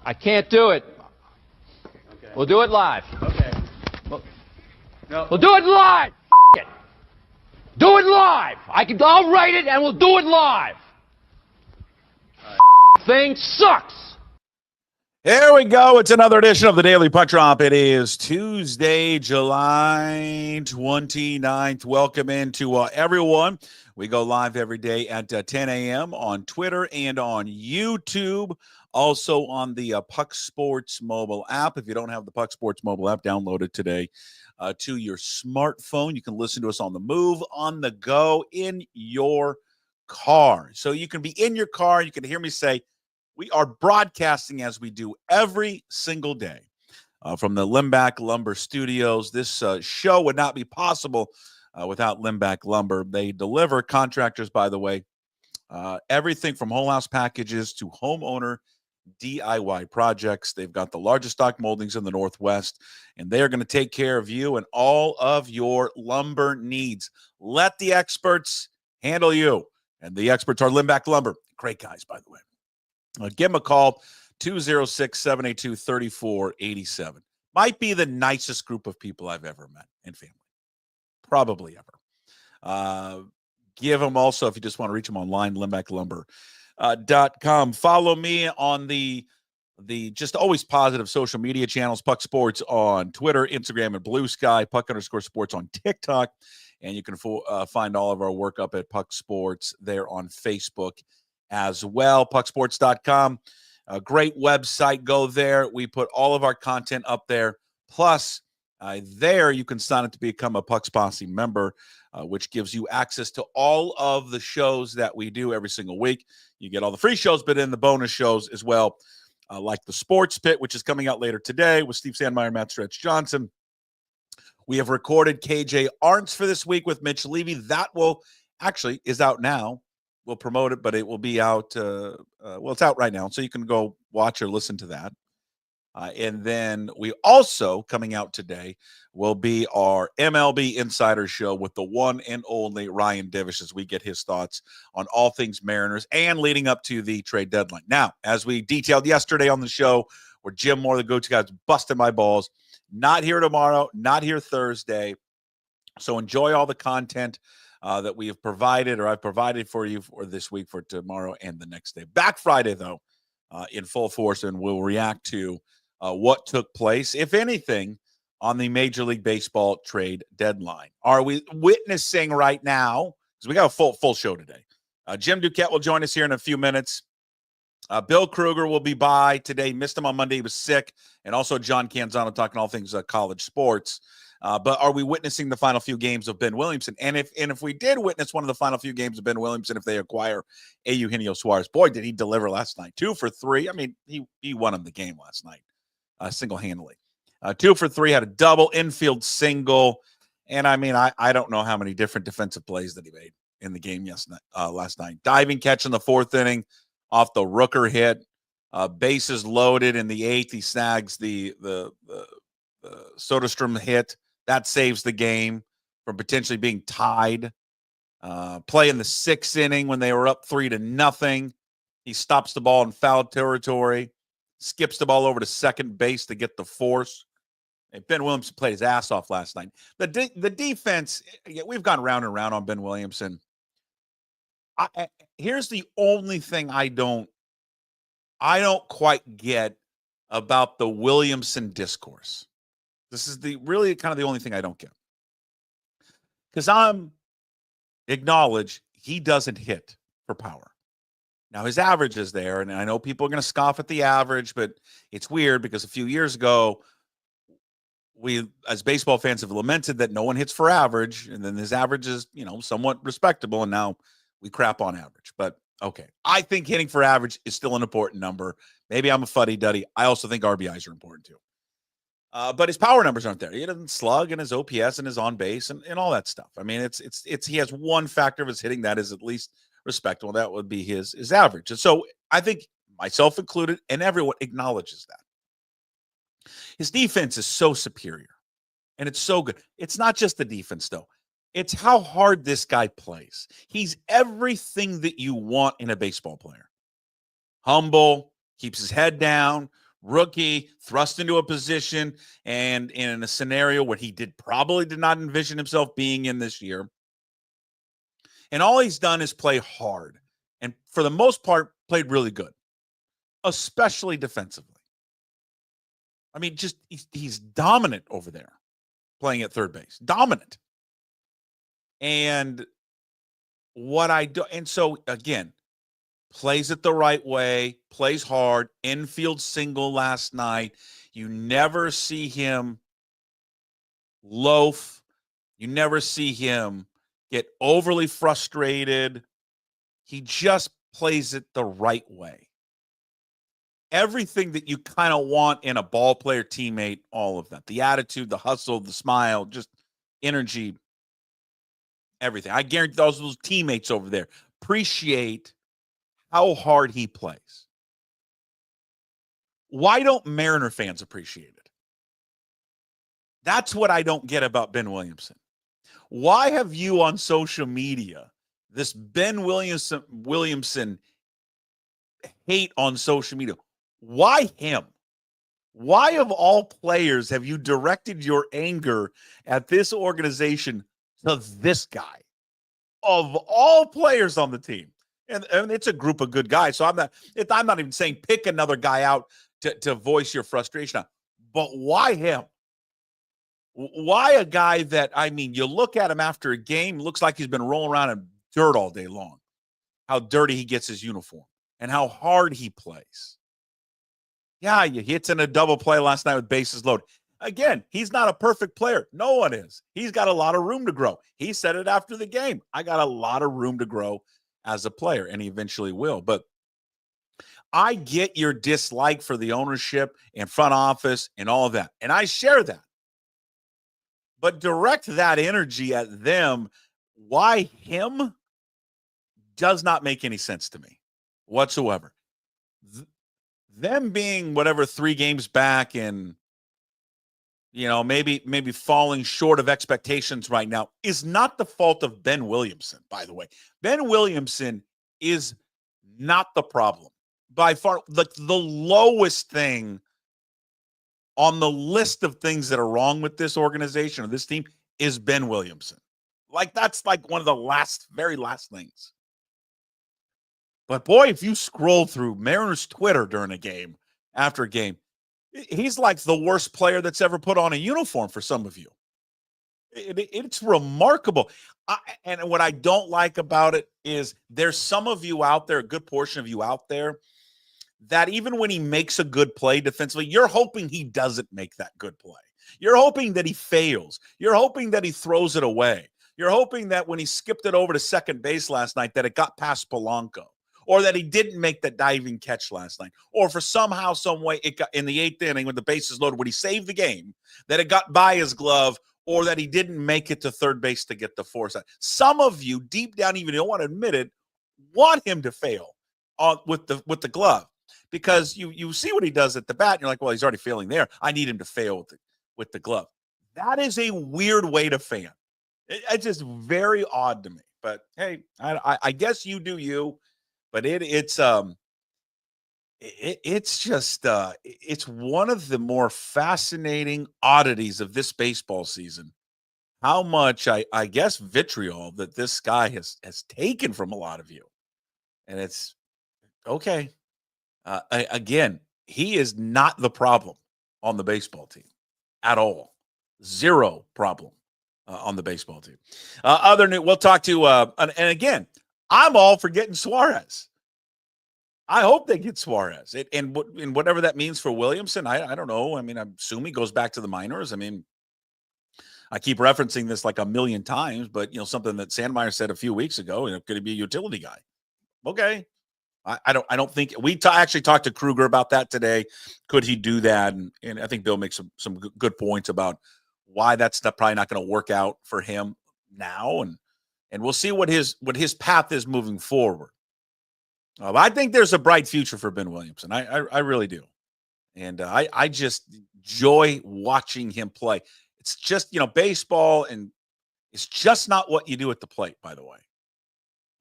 I can't do it. Okay. We'll do it live. Okay. We'll do it live. It. Do it live. I'll write it and we'll do it live. Thing sucks. Here we go. It's another edition of the Daily Puck Drop. It is Tuesday, July 29th. Welcome into everyone. We go live every day at 10 a.m. on Twitter and on YouTube. Also on the Puck Sports mobile app. If you don't have the Puck Sports mobile app, download it today to your smartphone. You can listen to us on the move, on the go, in your car. So you can be in your car. You can hear me say, we are broadcasting as we do every single day from the Limbach Lumber Studios. This show would not be possible without Limbach Lumber. They deliver, contractors, by the way, everything from whole house packages to homeowner DIY projects. They've got the largest stock moldings in the Northwest, and they are going to take care of you and all of your lumber needs. Let the experts handle you. And the experts are Limbach Lumber. Great guys, by the way. Give them a call, 206-782-3487. Might be the nicest group of people I've ever met in family. Probably ever. Give them also, if you just want to reach them online, limbachlumber.com. Follow me on the just always positive social media channels, Puck Sports on Twitter, Instagram, and Blue Sky, Puck_sports on TikTok. And you can find all of our work up at Puck Sports there on Facebook as well. Pucksports.com, a great website. Go there. We put all of our content up there. Plus, there you can sign up to become a Puck's Posse member, which gives you access to all of the shows that we do every single week. You get all the free shows, but in the bonus shows as well, like the Sports Pit, which is coming out later today with Steve Sandmeyer and Matt Stretch Johnson. We have recorded KJ Arntz for this week with Mitch Levy. That is out now. We'll promote it, but it will be out. It's out right now, so you can go watch or listen to that. And then we also, coming out today, will be our MLB Insider Show with the one and only Ryan Divish as we get his thoughts on all things Mariners and leading up to the trade deadline. Now, as we detailed yesterday on the show, where Jim Moore, the go-to guy, is busting my balls. Not here tomorrow, not here Thursday. So enjoy all the content that we have provided, or I've provided for you for this week, for tomorrow and the next day. Back Friday, though, in full force, and we'll react to what took place, if anything, on the Major League Baseball trade deadline. Are we witnessing right now, because we got a full show today. Jim Duquette will join us here in a few minutes. Bill Krueger will be by today. Missed him on Monday. He was sick. And also John Canzano talking all things college sports. But are we witnessing the final few games of Ben Williamson? And if we did witness one of the final few games of Ben Williamson, if they acquire Geno Suarez, boy, did he deliver last night. 2 for 3. I mean, he won him the game last night single-handedly. 2 for 3, had a double, infield single. And, I mean, I don't know how many different defensive plays that he made in the game last night. Diving catch in the 4th inning off the Rooker hit. Bases loaded in the 8th. He snags the Soderstrom hit. That saves the game from potentially being tied. Play in the 6th inning when they were up 3-0. He stops the ball in foul territory, skips the ball over to second base to get the force. And Ben Williamson played his ass off last night. The defense, we've gone round and round on Ben Williamson. Here's the only thing I don't quite get about the Williamson discourse. This is really kind of the only thing I don't get. Because acknowledge he doesn't hit for power. Now, his average is there, and I know people are going to scoff at the average, but it's weird because a few years ago, we, as baseball fans, have lamented that no one hits for average, and then his average is, somewhat respectable, and now we crap on average. But, okay, I think hitting for average is still an important number. Maybe I'm a fuddy-duddy. I also think RBIs are important, too. But his power numbers aren't there. He doesn't slug, and his OPS and his on base and all that stuff. I mean, he has one factor of his hitting that is at least respectable. That would be his average. And so I think myself included and everyone acknowledges that. His defense is so superior, and it's so good. It's not just the defense, though. It's how hard this guy plays. He's everything that you want in a baseball player. Humble, keeps his head down, rookie, thrust into a position and in a scenario where he probably did not envision himself being in this year. And all he's done is play hard. And for the most part, played really good, especially defensively. I mean, just he's dominant over there playing at third base. Dominant. And so again, plays it the right way, plays hard, infield single last night. You never see him loaf. You never see him get overly frustrated. He just plays it the right way. Everything that you kind of want in a ball player teammate, all of that. The attitude, the hustle, the smile, just energy, everything. I guarantee those teammates over there appreciate how hard he plays. Why don't Mariner fans appreciate it? That's what I don't get about Ben Williamson. Why have you on social media this Ben Williamson hate on social media? Why him? Why of all players have you directed your anger at this organization to this guy? Of all players on the team. And it's a group of good guys. So I'm not even saying pick another guy out to voice your frustration on. But why him? Why a guy that, I mean, you look at him after a game, looks like he's been rolling around in dirt all day long. How dirty he gets his uniform and how hard he plays. Yeah, he hits in a double play last night with bases loaded. Again, he's not a perfect player. No one is. He's got a lot of room to grow. He said it after the game. I got a lot of room to grow as a player, and he eventually will. But I get your dislike for the ownership and front office and all of that, and I share that. But direct that energy at them. Why him? Does not make any sense to me whatsoever. Them being whatever 3 games back and, you know, maybe falling short of expectations right now is not the fault of Ben Williamson, by the way. Ben Williamson is not the problem. By far, the lowest thing on the list of things that are wrong with this organization or this team is Ben Williamson. Like, that's like one of the very last things. But boy, if you scroll through Mariners Twitter during a game, after a game, he's like the worst player that's ever put on a uniform for some of you. It's remarkable. And what I don't like about it is there's some of you out there, a good portion of you out there, that even when he makes a good play defensively, you're hoping he doesn't make that good play. You're hoping that he fails. You're hoping that he throws it away. You're hoping that when he skipped it over to second base last night, that it got past Polanco. Or that he didn't make that diving catch last night. Or for somehow, some way, it got in the 8th inning when the bases loaded, when he saved the game, that it got by his glove, or that he didn't make it to third base to get the force out. Some of you, deep down, even don't want to admit it, want him to fail with the glove. Because you see what he does at the bat, and you're like, well, he's already failing there. I need him to fail with the glove. That is a weird way to fan. It's just very odd to me. But, hey, I guess you do you. But it's just it's one of the more fascinating oddities of this baseball season. How much I guess vitriol that this guy has taken from a lot of you, and it's okay. Again, he is not the problem on the baseball team at all. Zero problem on the baseball team. We'll talk to and again. I'm all for getting Suarez. I hope they get Suarez. And whatever that means for Williamson, I don't know. I mean, I assume he goes back to the minors. I mean, I keep referencing this like a million times, but, you know, something that Sandmeyer said a few weeks ago, could he be a utility guy? Okay. I don't think we actually talked to Krueger about that today. Could he do that? And I think Bill makes some good points about why that's probably not going to work out for him now. And we'll see what his path is moving forward. I think there's a bright future for Ben Williamson. I really do. And I just enjoy watching him play. It's just, baseball, and it's just not what you do at the plate, by the way.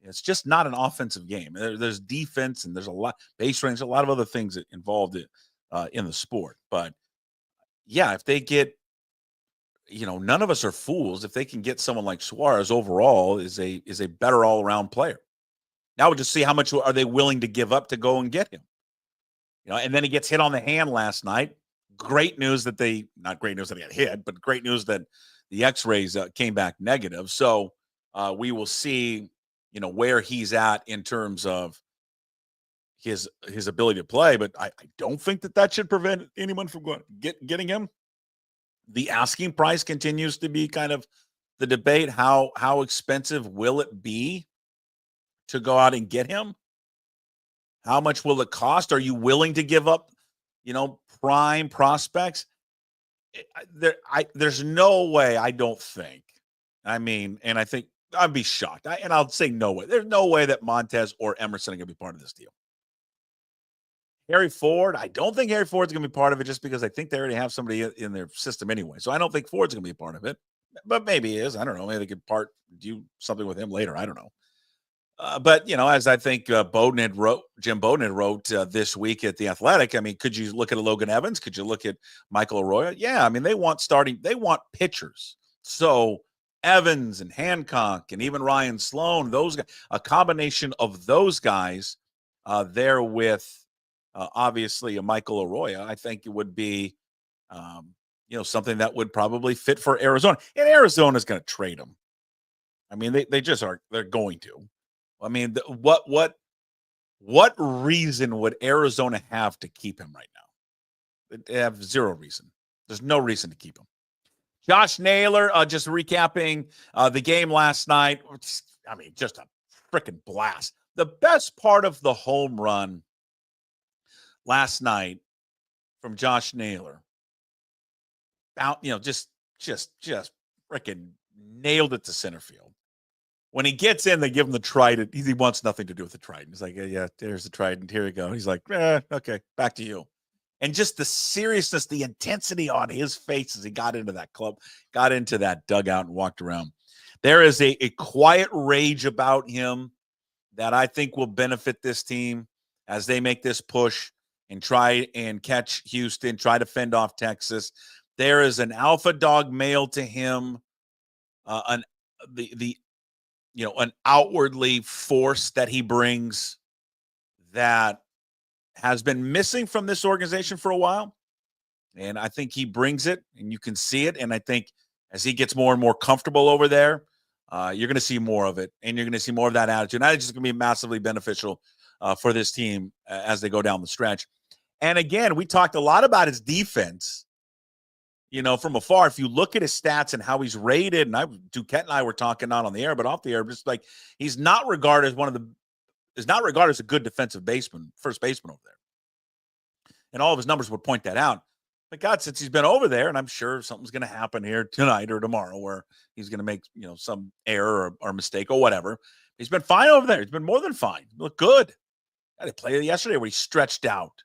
It's just not an offensive game. There's defense, and there's a lot, base range, a lot of other things that involved in the sport. But yeah, if they get, none of us are fools. If they can get someone like Suarez overall is a better all around player. Now we'll just see how much are they willing to give up to go and get him. And then he gets hit on the hand last night. Great news that not great news that he got hit, but great news that the X-rays came back negative. So we will see, where he's at in terms of his ability to play. But I don't think that should prevent anyone from getting him. The asking price continues to be kind of the debate. How expensive will it be to go out and get him? How much will it cost? Are you willing to give up, prime prospects? There's no way, I don't think. And I think I'd be shocked. And I'll say no way. There's no way that Montez or Emerson are going to be part of this deal. Harry Ford, I don't think Harry Ford's going to be part of it just because I think they already have somebody in their system anyway. So I don't think Ford's going to be a part of it. But maybe he is. I don't know. Maybe they could do something with him later. I don't know. But, as I think Jim Bowden wrote this week at The Athletic, could you look at a Logan Evans? Could you look at Michael Arroyo? Yeah, they want pitchers. So Evans and Hancock and even Ryan Sloan, those guys, a combination of those guys there with obviously a Michael Arroyo, I think it would be, something that would probably fit for Arizona. And Arizona's going to trade him. They just are. They're going to. What reason would Arizona have to keep him right now? They have zero reason. There's no reason to keep him. Josh Naylor, just recapping the game last night. Just a freaking blast. The best part of the home run last night from Josh Naylor, just freaking nailed it to center field. When he gets in, they give him the trident. He wants nothing to do with the trident. He's like, yeah, there's the trident. Here we go. He's like, okay, back to you. And just the seriousness, the intensity on his face as he got into that dugout and walked around. There is a quiet rage about him that I think will benefit this team as they make this push and try and catch Houston, try to fend off Texas. There is an alpha dog male to him, an outwardly force that he brings that has been missing from this organization for a while. And I think he brings it, and you can see it. And I think as he gets more and more comfortable over there, you're going to see more of it, and you're going to see more of that attitude. And that's just going to be massively beneficial for this team as they go down the stretch. And again, we talked a lot about his defense, from afar. If you look at his stats and how he's rated, and Duquette and I were talking not on the air, but off the air, just like he's not regarded as a good defensive baseman, first baseman over there. And all of his numbers would point that out. But God, since he's been over there, and I'm sure something's going to happen here tonight or tomorrow where he's going to make, some error or mistake or whatever. He's been fine over there. He's been more than fine. He looked good. I had a play yesterday where he stretched out.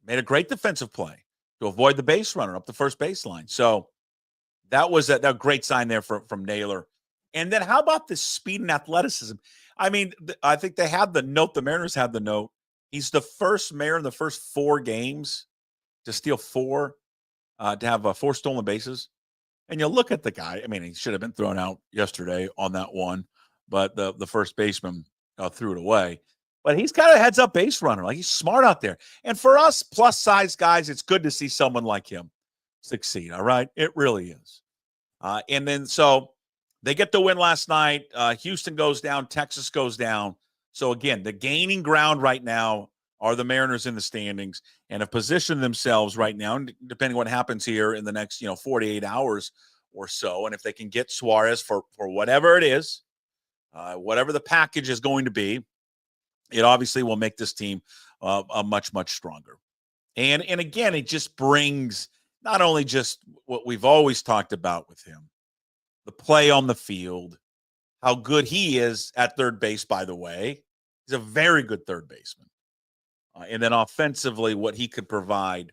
Made a great defensive play to avoid the base runner up the first baseline. So that was a great sign there from Naylor. And then how about the speed and athleticism? I think they had the note. The Mariners had the note. He's the first Mariner in the first 4 games to steal 4, to have 4 stolen bases. And you look at the guy. He should have been thrown out yesterday on that one, but the first baseman threw it away. But he's kind of a heads-up base runner. Like, he's smart out there. And for us plus-size guys, it's good to see someone like him succeed, all right? It really is. And then so they get the win last night. Houston goes down. Texas goes down. So, again, the gaining ground right now are the Mariners in the standings and have positioned themselves right now, depending on what happens here in the next 48 hours or so. And if they can get Suarez for whatever it is, whatever the package is going to be, it obviously will make this team a much, much stronger. And again, it just brings not only just what we've always talked about with him, the play on the field, how good he is at third base, by the way. He's a very good third baseman. And then offensively, what he could provide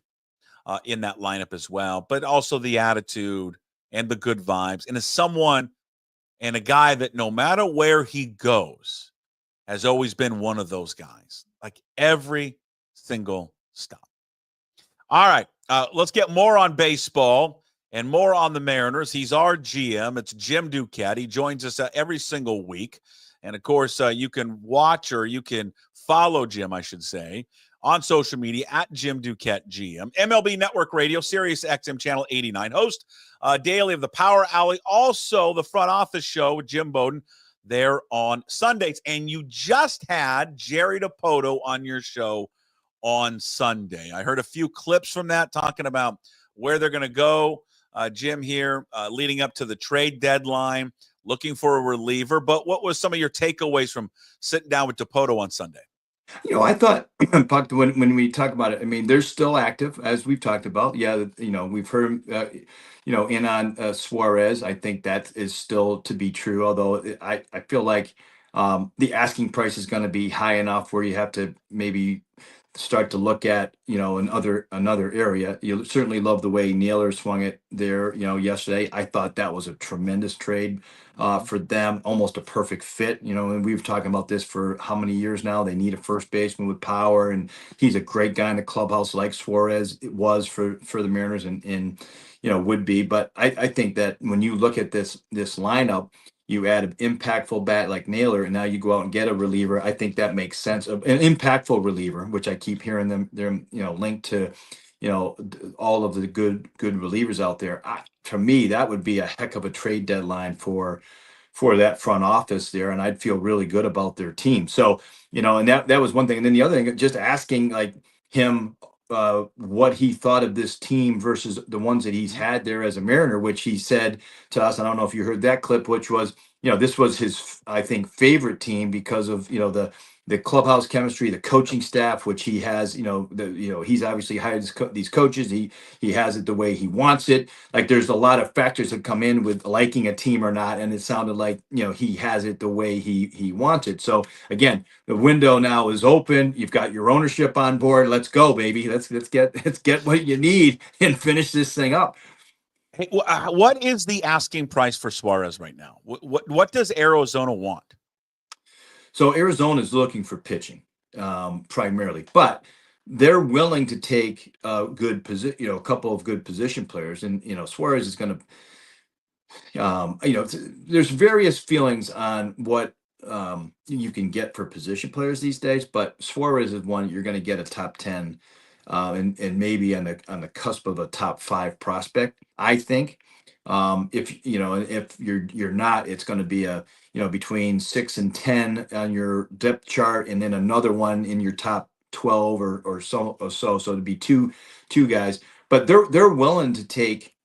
in that lineup as well, but also the attitude and the good vibes. And as someone and a guy that no matter where he goes, has always been one of those guys, like every single Stop. All right. Let's get more on baseball and more on the Mariners. He's our GM. It's Jim Duquette. He joins us every single week. And, of course, you can watch or you can follow Jim, I should say, on social media at Jim Duquette GM. MLB Network Radio, Sirius XM Channel 89. Host daily of the Power Alley. Also, the Front Office Show with Jim Bowden there on Sundays. And you just had Jerry Dipoto on your show on Sunday. I heard a few clips from that talking about where they're going to go. Jim here leading up to the trade deadline, looking for a reliever. But what was some of your takeaways from sitting down with Dipoto on Sunday? I thought, Puck, when we talk about it, I mean, they're still active, as we've talked about. Yeah, we've heard, in on Suarez. I think that is still to be true, although I feel like the asking price is going to be high enough where you have to maybe start to look at, another area. You certainly love the way Naylor swung it there, yesterday. I thought that was a tremendous trade for them, almost a perfect fit, and we've talking about this for how many years now. They need a first baseman with power, and he's a great guy in the clubhouse like Suarez it was for the Mariners and would be. But I think that when you look at this lineup, you add an impactful bat like Naylor, and now you go out and get a reliever. I think that makes sense. An impactful reliever, which I keep hearing them, they're linked to, all of the good relievers out there. To me, that would be a heck of a trade deadline for that front office there, and I'd feel really good about their team. So, and that was one thing. And then the other thing, just asking like him what he thought of this team versus the ones that he's had there as a Mariner, which he said to us, I don't know if you heard that clip, which was, this was his, I think, favorite team because of, the clubhouse chemistry, the coaching staff, which he has, he's obviously hired these coaches. He has it the way he wants it. Like there's a lot of factors that come in with liking a team or not. And it sounded like, he has it the way he wants it. So again, the window now is open. You've got your ownership on board. Let's go, baby. Let's get what you need and finish this thing up. Hey, what is the asking price for Suarez right now? What does Arizona want? So Arizona is looking for pitching primarily, but they're willing to take a couple of good position players, and Suarez is going to, there's various feelings on what you can get for position players these days, but Suarez is one you're going to get a top 10 and maybe on the cusp of a top 5 prospect. I think if you're not, it's going to be a between 6 and 10 on your depth chart, and then another one in your top 12 or so. So it'd be two guys, but they're willing to take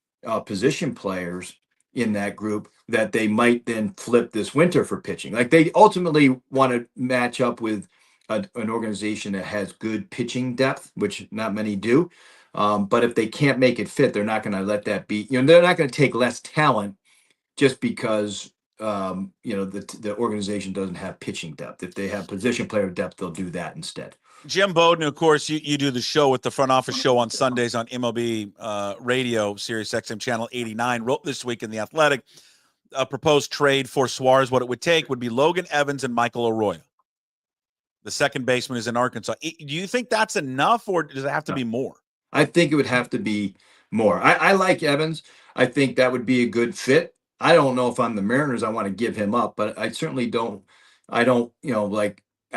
position players in that group that they might then flip this winter for pitching. Like they ultimately want to match up with an organization that has good pitching depth, which not many do. But if they can't make it fit, they're not going to let that be. They're not going to take less talent just because the organization doesn't have pitching depth. If they have position player depth, they'll do that instead. Jim Bowden, of course, you do the show with the Front Office Show on Sundays on MLB Radio, Sirius XM Channel 89, wrote this week in The Athletic, a proposed trade for Suarez. What it would take would be Logan Evans and Michael Arroyo. The second baseman is in Arkansas. Do you think that's enough, or does it have to be more? I think it would have to be more. I like Evans. I think that would be a good fit. I don't know if I'm the Mariners, I want to give him up, but I certainly don't. I'd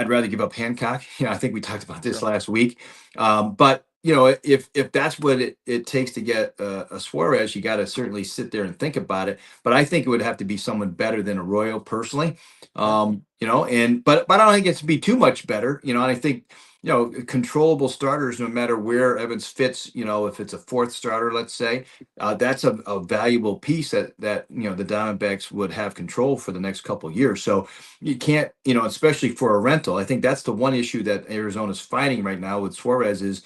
rather give up Hancock. I think we talked about this last week. But if that's what it takes to get a Suarez, you got to certainly sit there and think about it. But I think it would have to be someone better than Arroyo personally. But I don't think it's to be too much better. And I think controllable starters, no matter where Evans fits, if it's a fourth starter, let's say, that's a valuable piece that the Diamondbacks would have control for the next couple of years. So you can't, especially for a rental. I think that's the one issue that Arizona's fighting right now with Suarez is,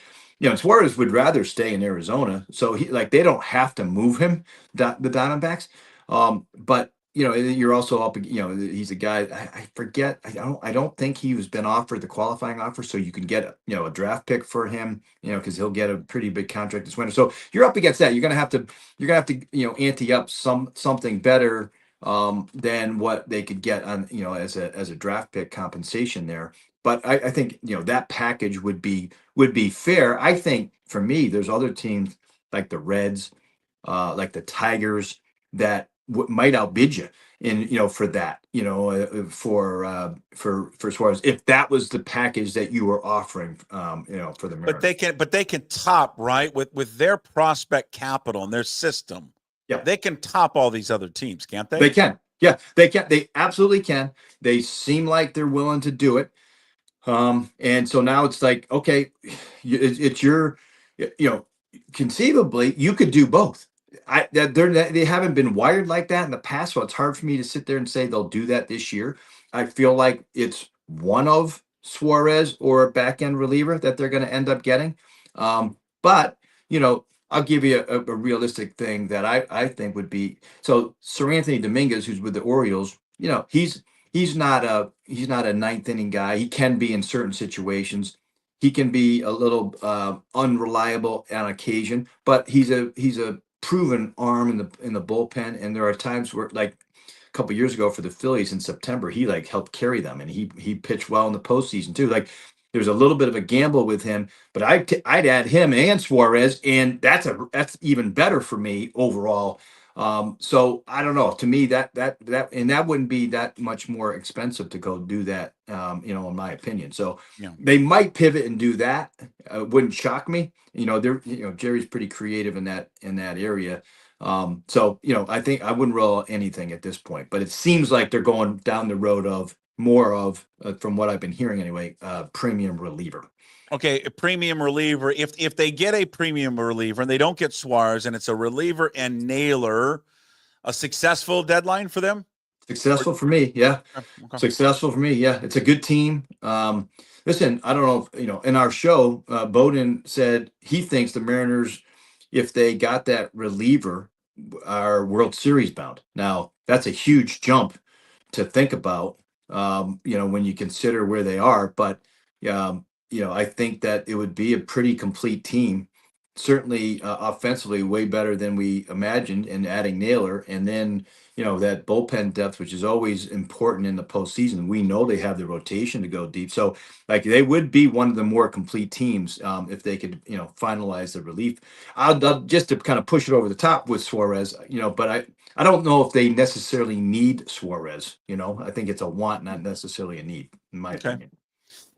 Suarez would rather stay in Arizona. So they don't have to move him, the Diamondbacks. But you're also up, he's a guy, I forget, I don't think he's been offered the qualifying offer, so you can get, a draft pick for him, because he'll get a pretty big contract this winter. So you're up against that. You're going to have to, ante up something better than what they could get on, as a draft pick compensation there. But I think, that package would be fair. I think for me, there's other teams like the Reds, like the Tigers that might outbid you in, for that, for Suarez, if that was the package that you were offering, for the Mariners. But they can top, right, with their prospect capital and their system. Yeah, they can top all these other teams, can't they? They can. Yeah, they can. They absolutely can. They seem like they're willing to do it. And so now it's like, okay, it's your, conceivably you could do both. They haven't been wired like that in the past, so it's hard for me to sit there and say they'll do that this year. I feel like it's one of Suarez or a back end reliever that they're going to end up getting. But I'll give you a realistic thing that I think would be, so Sir Anthony Dominguez, who's with the Orioles, he's not a ninth inning guy. He can be in certain situations. He can be a little unreliable on occasion, but he's a proven arm in the bullpen. And there are times where, like a couple years ago for the Phillies in September, he like helped carry them, and he pitched well in the postseason too. Like, there's a little bit of a gamble with him, but I'd add him and Suarez, and that's even better for me overall. So I don't know. To me, that wouldn't be that much more expensive to go do that. In my opinion. So they might pivot and do that. Wouldn't shock me. Jerry's pretty creative in that area. So I think I wouldn't roll anything at this point, but it seems like they're going down the road of more of, from what I've been hearing anyway, premium reliever. Okay, a premium reliever. If they get a premium reliever and they don't get Suarez and it's a reliever and Naylor, a successful deadline for them? Successful for me, yeah. Okay. Successful for me, yeah. It's a good team. Listen, I don't know if, in our show, Bowden said he thinks the Mariners, if they got that reliever, are World Series bound. Now, that's a huge jump to think about. When you consider where they are, but I think that it would be a pretty complete team, certainly offensively way better than we imagined, and adding Naylor, and then that bullpen depth, which is always important in the postseason. We know they have the rotation to go deep, so like they would be one of the more complete teams if they could finalize the relief. I'll just to kind of push it over the top with Suarez, but I don't know if they necessarily need Suarez. I think it's a want, not necessarily a need, in my opinion.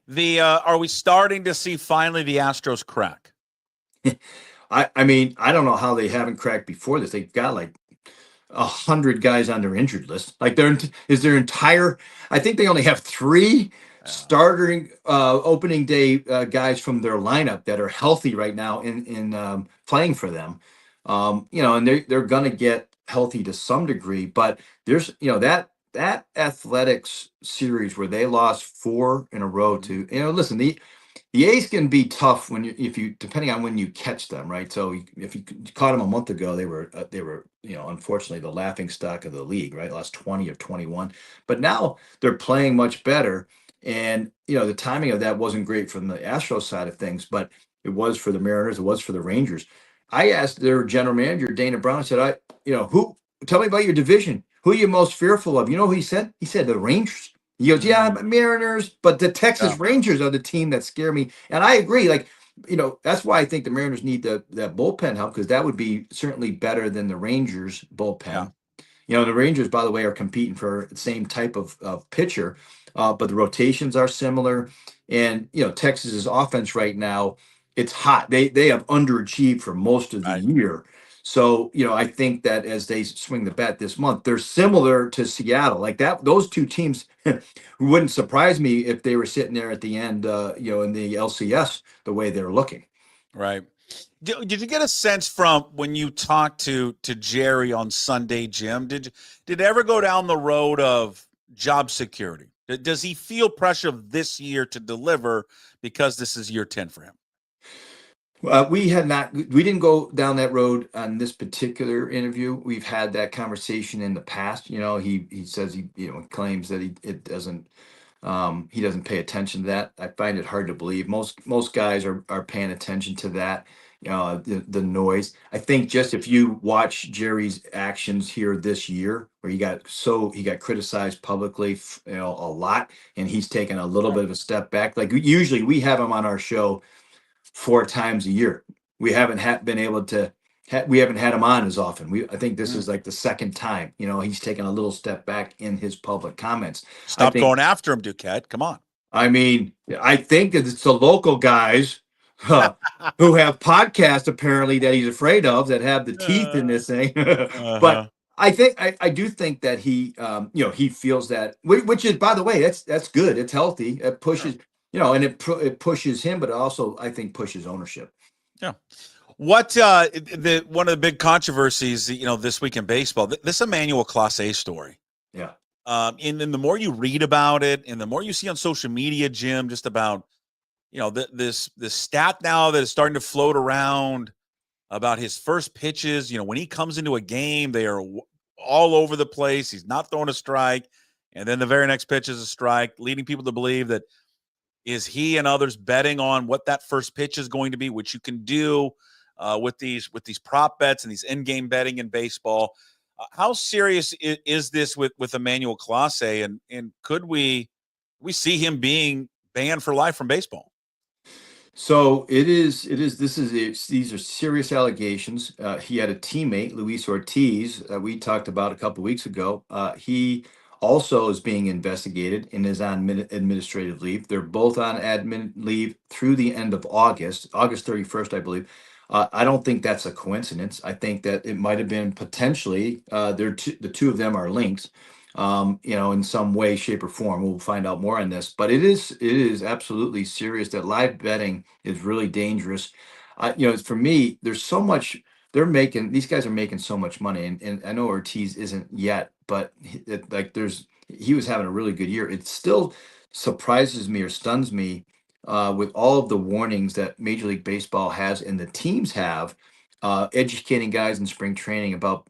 Are we starting to see finally the Astros crack? I mean, I don't know how they haven't cracked before this. They've got like 100 guys on their injured list. Like their entire. I think they only have 3 starting opening day guys from their lineup that are healthy right now in playing for them. And they're gonna get healthy to some degree, but there's that Athletics series where they lost 4 in a row to listen, the A's can be tough if you depending on when you catch them, right? So if you caught them a month ago, they were unfortunately the laughing stock of the league, right? Lost 20 of 21, but now they're playing much better, and the timing of that wasn't great from the Astros side of things, but it was for the Mariners, it was for the Rangers. I asked their general manager, Dana Brown, I said, who, tell me about your division. Who are you most fearful of? You know who he said? He said the Rangers. He goes, yeah, Mariners, but the Texas Rangers are the team that scare me. And I agree. Like, that's why I think the Mariners need that bullpen help, because that would be certainly better than the Rangers bullpen. Yeah. The Rangers, by the way, are competing for the same type of pitcher, but the rotations are similar. And, Texas's offense right now, it's hot. They have underachieved for most of the year. So, I think that as they swing the bat this month, they're similar to Seattle. Like that, those two teams wouldn't surprise me if they were sitting there at the end, in the LCS, the way they're looking. Right. Did you get a sense from when you talked to Jerry on Sunday, Jim? Did it ever go down the road of job security? Does he feel pressure this year to deliver because this is year 10 for him? We didn't go down that road on this particular interview. We've had that conversation in the past. He says he claims that it doesn't He doesn't pay attention to that. I find it hard to believe. Most guys are paying attention to that, the noise. I think just if you watch Jerry's actions here this year, where he got criticized publicly, a lot, and he's taken a little bit of a step back. Like usually we have him on our show 4 times a year. We haven't been able to. We haven't had him on as often. I think this is like the second time. He's taken a little step back in his public comments. Stop going after him, Duquette. Come on. I mean, I think that it's the local guys who have podcasts apparently that he's afraid of, that have the teeth in this thing. But I do think that he he feels that, which is, by the way, that's good. It's healthy. It pushes, and it pushes him, but also I think pushes ownership. Yeah. What one of the big controversies, this week in baseball, this Emmanuel Clase story. Yeah. And the more you read about it, and the more you see on social media, Jim, just about this stat now that is starting to float around about his first pitches. When he comes into a game, they are all over the place. He's not throwing a strike, and then the very next pitch is a strike, leading people to believe that is he and others betting on what that first pitch is going to be, which you can do with these prop bets and these in-game betting in baseball. How serious is this with Emmanuel Clase, and could we see him being banned for life from baseball? So these are serious allegations. He had a teammate, Luis Ortiz, we talked about a couple of weeks ago. He also is being investigated and is on administrative leave. They're both on admin leave through the end of August 31st, I believe. I don't think that's a coincidence. I think that it might have been potentially the two of them are linked, in some way, shape, or form. We'll find out more on this, but it is absolutely serious. That live betting is really dangerous. For me, there's so much these guys are making so much money, and I know Ortiz isn't yet, but he was having a really good year. It still surprises me or stuns me with all of the warnings that Major League Baseball has and the teams have, educating guys in spring training about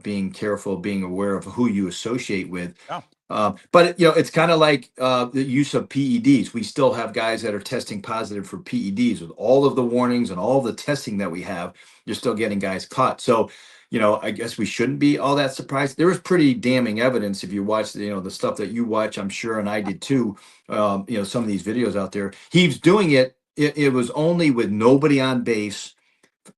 being careful, being aware of who you associate with. Oh. But it's kind of like the use of PEDs. We still have guys that are testing positive for PEDs. With all of the warnings and all the testing that we have, you're still getting guys caught. So, I guess we shouldn't be all that surprised. There was pretty damning evidence if you watch, the stuff that you watch, I'm sure, and I did too. Some of these videos out there. He was doing it. It was only with nobody on base,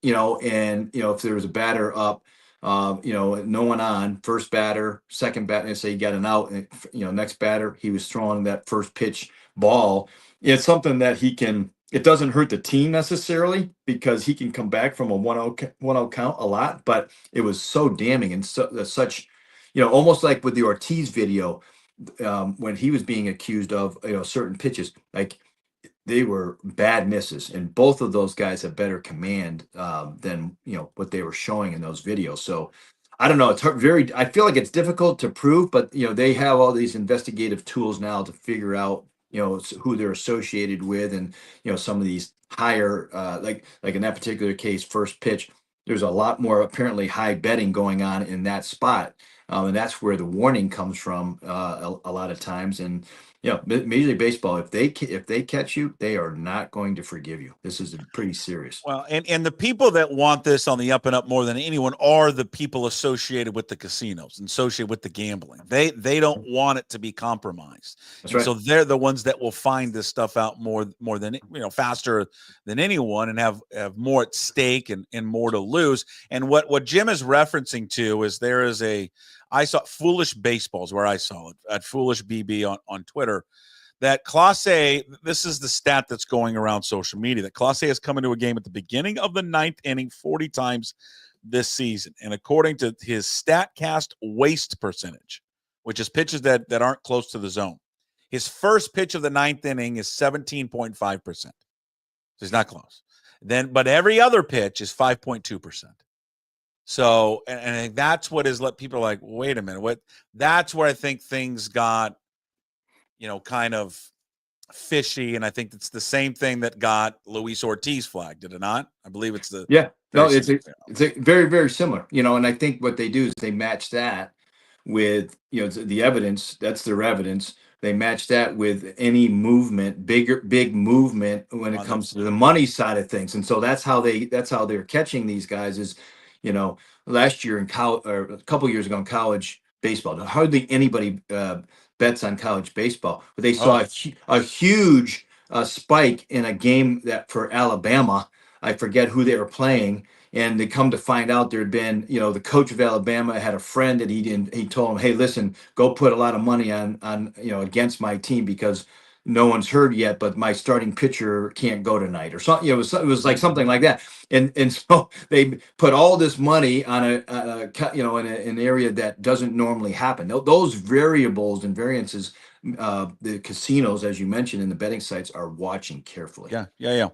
and if there was a batter up, no one on, first batter, second batter, and say you got an out, and next batter, he was throwing that first pitch ball. It's something that it doesn't hurt the team necessarily, because he can come back from a 1-0 count a lot, but it was so damning and such, almost like with the Ortiz video, when he was being accused of, certain pitches, like they were bad misses, and both of those guys have better command than what they were showing in those videos. So I don't know. It's I feel like it's difficult to prove, but they have all these investigative tools now to figure out who they're associated with, and some of these higher like in that particular case, first pitch. There's a lot more apparently high betting going on in that spot, and that's where the warning comes from a lot of times. And Major League Baseball, if they catch you, they are not going to forgive you. This is pretty serious. Well, and the people that want this on the up and up more than anyone are the people associated with the casinos and associated with the gambling. They don't want it to be compromised. That's right. So they're the ones that will find this stuff out more than faster than anyone, and have more at stake and more to lose. And what Jim is referencing to is I saw Foolish Baseballs, where I saw it at Foolish BB on Twitter, that Clase, this is the stat that's going around social media, that Clase has come into a game at the beginning of the 9th inning 40 times this season. And according to his StatCast waste percentage, which is pitches that aren't close to the zone, his first pitch of the 9th inning is 17.5%. So he's not close. But every other pitch is 5.2%. So, and I think that's what has let people like, wait a minute, that's where I think things got, kind of fishy. And I think it's the same thing that got Luis Ortiz flagged, did it not? I believe it's it's very, very similar, and I think what they do is they match that with, the evidence. That's their evidence. they match that with any movement, big movement when it comes to the money side of things. And so that's how they're catching these guys is, last year in college or a couple years ago in college baseball, hardly anybody bets on college baseball, but they saw a huge spike in a game that for Alabama, I forget who they were playing. And they come to find out there had been, the coach of Alabama had a friend that he told him, hey, listen, go put a lot of money on against my team because no one's heard yet, but my starting pitcher can't go tonight or something. It was like something like that. And so they put all this money on in an area that doesn't normally happen. Those variables and variances, the casinos, as you mentioned, in the betting sites are watching carefully. Yeah.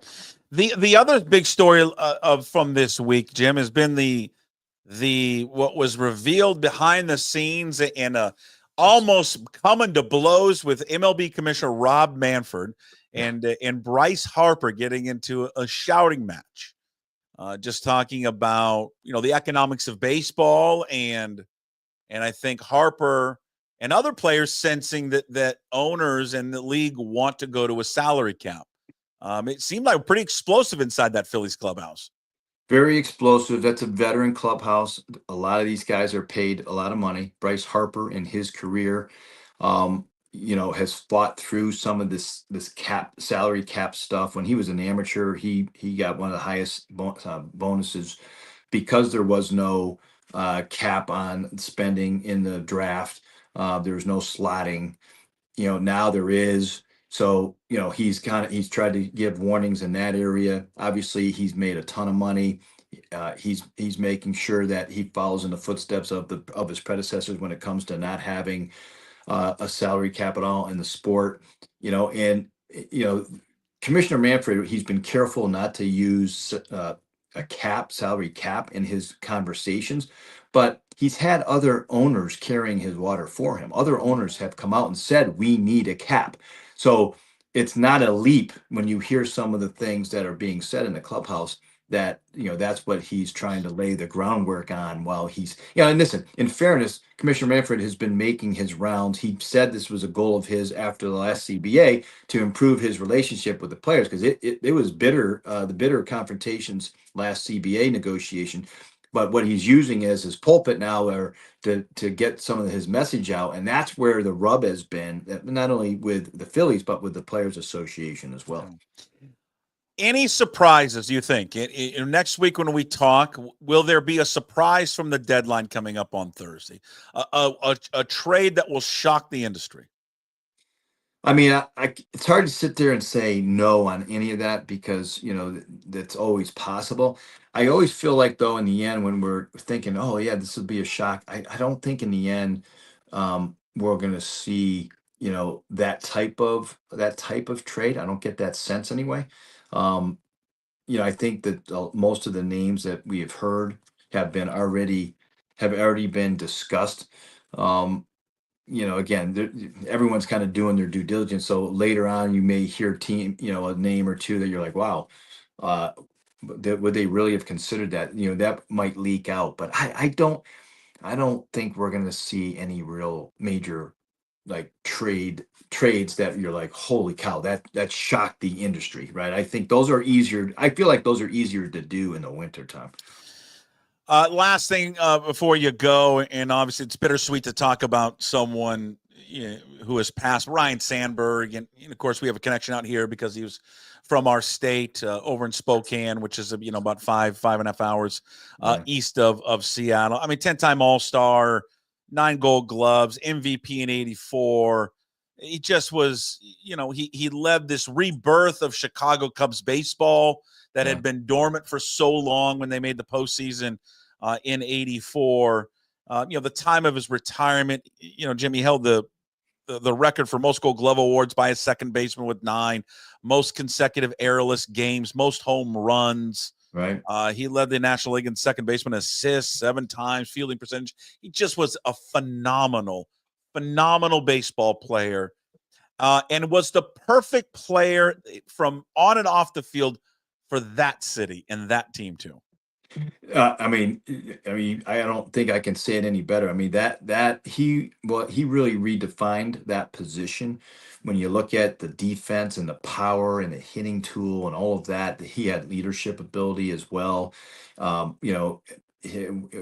The other big story from this week, Jim, has been the what was revealed behind the scenes and almost coming to blows with MLB Commissioner Rob Manfred and Bryce Harper getting into a shouting match. Just talking about the economics of baseball and I think Harper and other players sensing that owners and the league want to go to a salary cap. It seemed like pretty explosive inside that Phillies clubhouse. Very explosive. That's a veteran clubhouse. A lot of these guys are paid a lot of money. Bryce Harper in his career, has fought through some of this salary cap stuff. When he was an amateur, he got one of the highest bonuses because there was no cap on spending in the draft. There was no slotting. Now there is. So, he's tried to give warnings in that area. Obviously, he's made a ton of money. He's making sure that he follows in the footsteps of his predecessors when it comes to not having a salary cap at all in the sport. Commissioner Manfred, he's been careful not to use a salary cap in his conversations, but he's had other owners carrying his water for him. Other owners have come out and said, we need a cap. So it's not a leap when you hear some of the things that are being said in the clubhouse that, that's what he's trying to lay the groundwork on while he's, and listen, in fairness, Commissioner Manfred has been making his rounds. He said this was a goal of his after the last CBA to improve his relationship with the players because it was bitter, the bitter confrontations last CBA negotiation. But what he's using as his pulpit now to get some of his message out. And that's where the rub has been, not only with the Phillies, but with the Players Association as well. Any surprises, you think? Next week when we talk, will there be a surprise from the deadline coming up on Thursday? A trade that will shock the industry? I mean, it's hard to sit there and say no on any of that because, that's always possible. I always feel like, though, in the end, when we're thinking, oh, yeah, this would be a shock, I don't think in the end we're going to see, that type of trade. I don't get that sense anyway. I think that most of the names that we have heard have already been discussed. Again, everyone's kind of doing their due diligence. So later on, you may hear a name or two that you're like, wow, would they really have considered that? That might leak out. But I don't think we're going to see any real major like trades that you're like, holy cow, that shocked the industry, right? I think those are easier. I feel like those are easier to do in the wintertime. Last thing before you go, and obviously it's bittersweet to talk about someone who has passed, Ryne Sandberg, and of course we have a connection out here because he was from our state over in Spokane, which is about 5.5 hours east of Seattle. I mean, 10-time All-Star, 9 Gold Gloves, MVP in '84. He just was, he led this rebirth of Chicago Cubs baseball that had been dormant for so long when they made the postseason in '84. The time of his retirement, Jimmy held the record for most Gold Glove awards by a second baseman with 9, most consecutive errorless games, most home runs. Right. He led the National League in second baseman assists 7 times, fielding percentage. He just was a phenomenal baseball player, and was the perfect player from on and off the field for that city and that team too. I mean, I don't think I can say it any better. I mean, he really redefined that position. When you look at the defense and the power and the hitting tool and all of that, he had leadership ability as well. You know,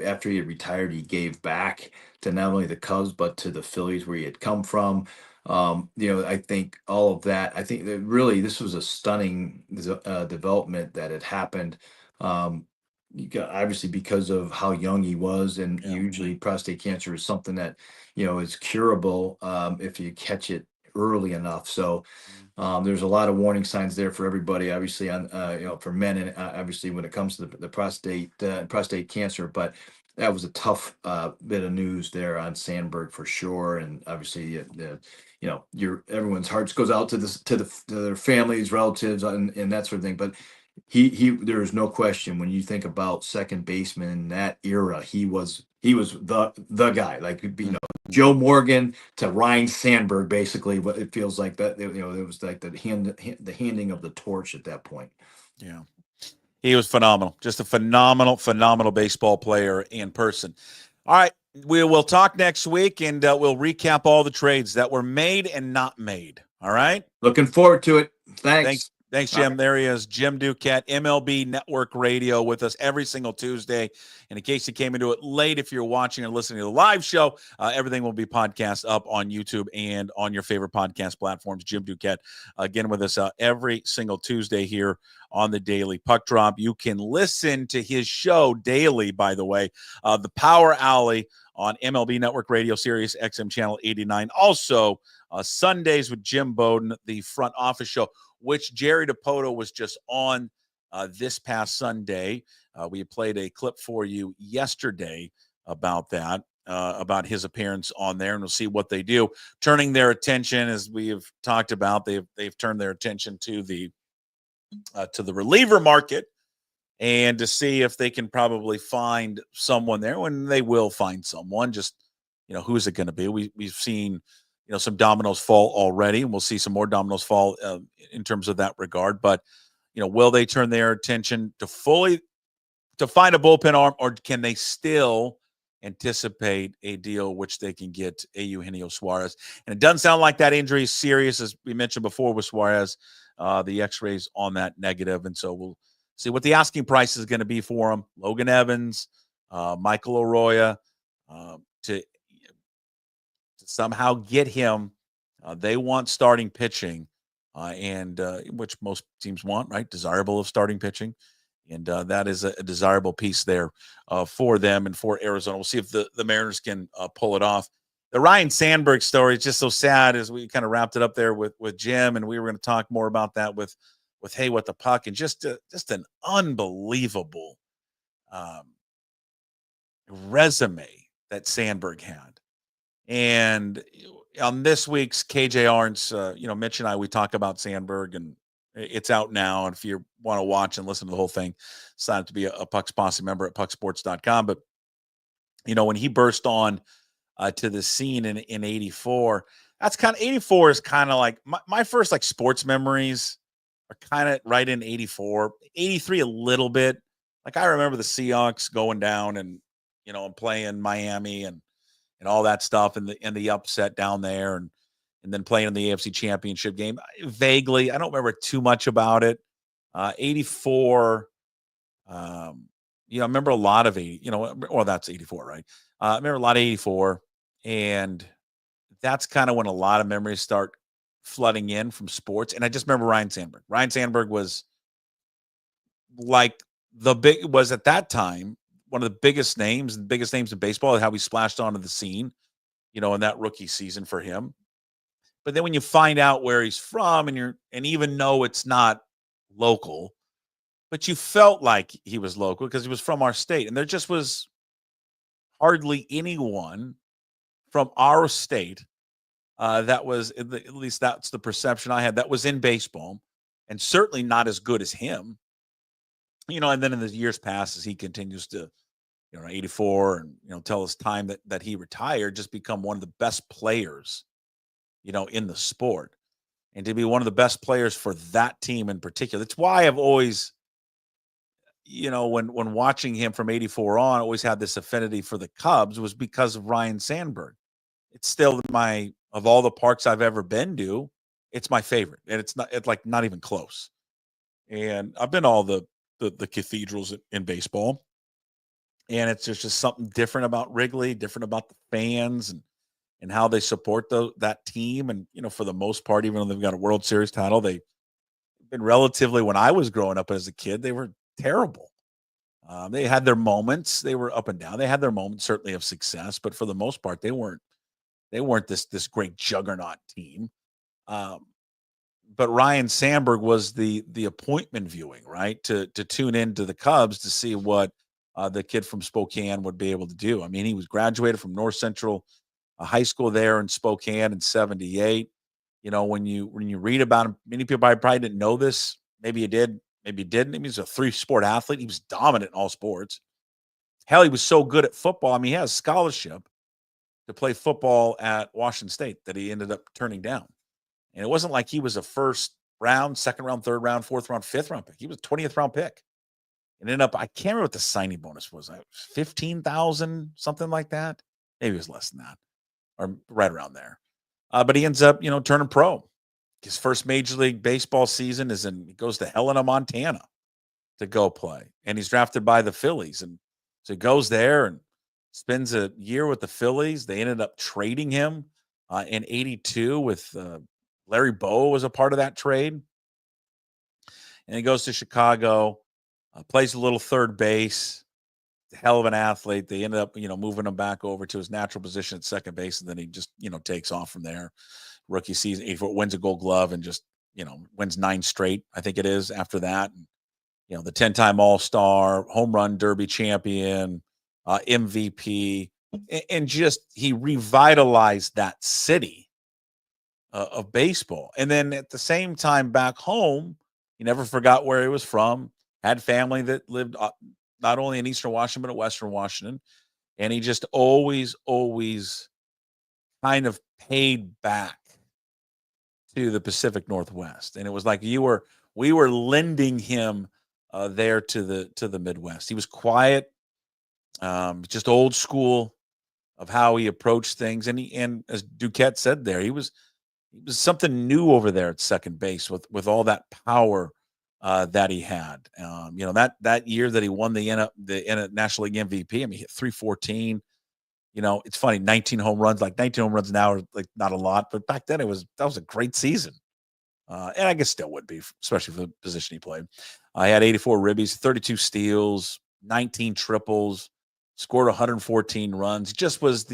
after he had retired, he gave back to not only the Cubs but to the Phillies where he had come from. You know, I think all of that. I think that really this was a stunning development that had happened. You got obviously because of how young he was, and Yeah. usually prostate cancer is something that is curable if you catch it early enough. So there's a lot of warning signs there for everybody, obviously on for men, and obviously when it comes to the prostate cancer. But that was a tough bit of news there on Sandberg for sure, and obviously everyone's hearts goes out to their families, relatives, and that sort of thing. But he there is no question when you think about second baseman in that era, he was the guy, like Joe Morgan to Ryne Sandberg, basically. What it feels like that, it was like the handing of the torch at that point. Yeah, he was phenomenal, just a phenomenal baseball player in person. All right, we will talk next week, and we'll recap all the trades that were made and not made. All right, looking forward to it. Thanks. Thanks, Jim. There he is, Jim Duquette, MLB Network Radio, with us every single Tuesday. And in case you came into it late, if you're watching or listening to the live show, everything will be podcast up on YouTube and on your favorite podcast platforms. Jim Duquette, again, with us every single Tuesday here on the Daily Puck Drop. You can listen to his show daily, by the way, The Power Alley on MLB Network Radio, Sirius XM Channel 89. Also, Sundays with Jim Bowden, the front office show, which Jerry Dipoto was just on this past Sunday. We played a clip for you yesterday about that, about his appearance on there, and we'll see what they do. Turning their attention, as we have talked about, they've turned their attention to the reliever market, and to see if they can probably find someone there. When they will find someone, just who's it going to be? We've seen some dominoes fall already, and we'll see some more dominoes fall in terms of that regard. But, will they turn their attention to find a bullpen arm, or can they still anticipate a deal which they can get Geno Suarez? And it doesn't sound like that injury is serious, as we mentioned before with Suarez. The x-rays on that negative. And so we'll see what the asking price is going to be for him. Logan Evans, Michael Arroyo, to somehow get him. They want starting pitching, and which most teams want, right? Desirable of starting pitching. And that is a desirable piece there for them and for Arizona. We'll see if the Mariners can pull it off. The Ryne Sandberg story is just so sad, as we kind of wrapped it up there with Jim, and we were going to talk more about that with Hey What the Puck, and just an unbelievable resume that Sandberg had. And on this week's KJ Arns, Mitch and I, we talk about Sandberg, and it's out now. And if you want to watch and listen to the whole thing, sign up to be a Puck's Posse member at pucksports.com. But, when he burst on to the scene in 84, 84 is kind of like my first like sports memories are kind of right in 84, 83 a little bit. Like I remember the Seahawks going down and playing Miami and all that stuff, and the upset down there, and then playing in the AFC Championship game. Vaguely, I don't remember too much about it. 84, I remember a lot of 80. Well, that's 84, right? I remember a lot of 84, and that's kind of when a lot of memories start flooding in from sports. And I just remember Ryne Sandberg. Ryne Sandberg was like was at that time one of the biggest names in baseball, how he splashed onto the scene, in that rookie season for him. But then when you find out where he's from, and even though it's not local, but you felt like he was local because he was from our state, and there just was hardly anyone from our state that was, at least that's the perception I had, that was in baseball, and certainly not as good as him. And then in the years past, as he continues to, 84, and, tell his time that he retired, just become one of the best players, in the sport, and to be one of the best players for that team in particular. That's why I've always, when watching him from 84 on, always had this affinity for the Cubs was because of Ryne Sandberg. It's still of all the parks I've ever been to, it's my favorite. And it's not even close. And I've been to all the cathedrals in baseball. And it's just something different about Wrigley, different about the fans and how they support that team. And, for the most part, even though they've got a World Series title, they've been relatively, when I was growing up as a kid, they were terrible. They had their moments. They were up and down. They had their moments, certainly, of success. But for the most part, they weren't this great juggernaut team. But Ryne Sandberg was the appointment viewing, right? To tune into the Cubs to see what the kid from Spokane would be able to do. I mean, he was graduated from North Central High School there in Spokane in '78. When you read about him, many people probably didn't know this. Maybe you did, maybe you didn't. He was a 3-sport athlete. He was dominant in all sports. Hell, he was so good at football. I mean, he has a scholarship to play football at Washington State that he ended up turning down. And it wasn't like he was a first round, second round, third round, fourth round, fifth round pick. He was a 20th round pick. And ended up, I can't remember what the signing bonus was. 15,000, something like that. Maybe it was less than that, or right around there. But he ends up, turning pro. His first Major League Baseball season he goes to Helena, Montana to go play. And he's drafted by the Phillies. And so he goes there and spends a year with the Phillies. They ended up trading him in '82 with Larry Bowa was a part of that trade. And he goes to Chicago, plays a little third base. Hell of an athlete. They ended up, moving him back over to his natural position at second base, and then he just, takes off from there. Rookie season, 84, wins a Gold Glove, and just, wins 9 straight. I think it is after that. And, the 10-time All-Star, home run derby champion, MVP, and just he revitalized that city of baseball. And then at the same time, back home, he never forgot where he was from. Had family that lived not only in Eastern Washington, but in Western Washington. And he just always kind of paid back to the Pacific Northwest. And it was like we were lending him there to the Midwest. He was quiet, just old school of how he approached things. And as Duquette said there, he was something new over there at second base with all that power that he had. That year that he won the National League MVP, I mean, he hit .314. It's funny, 19 home runs. Like 19 home runs now are like not a lot, but back then that was a great season. And I guess still would be, especially for the position he played. I had 84 ribbies, 32 steals, 19 triples, scored 114 runs. Just was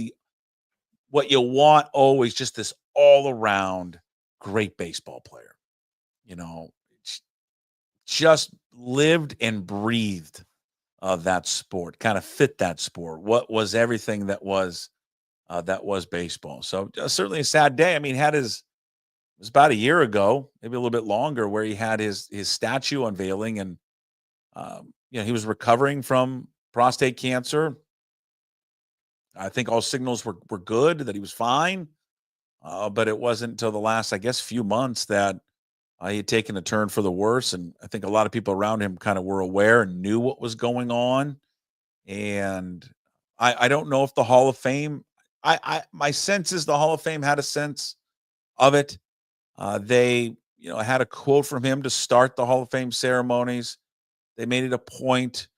what you want always, just this all-around great baseball player. Just lived and breathed that sport, kind of fit that sport. What was everything that was baseball. So certainly a sad day. I mean, it was about a year ago, maybe a little bit longer, where he had his statue unveiling, and he was recovering from prostate cancer. I think all signals were good, that he was fine, but it wasn't until the last, I guess, few months that he had taken a turn for the worse. And I think a lot of people around him kind of were aware and knew what was going on. And I don't know if the Hall of Fame, my sense is the Hall of Fame had a sense of it. They, had a quote from him to start the Hall of Fame ceremonies. They made it a point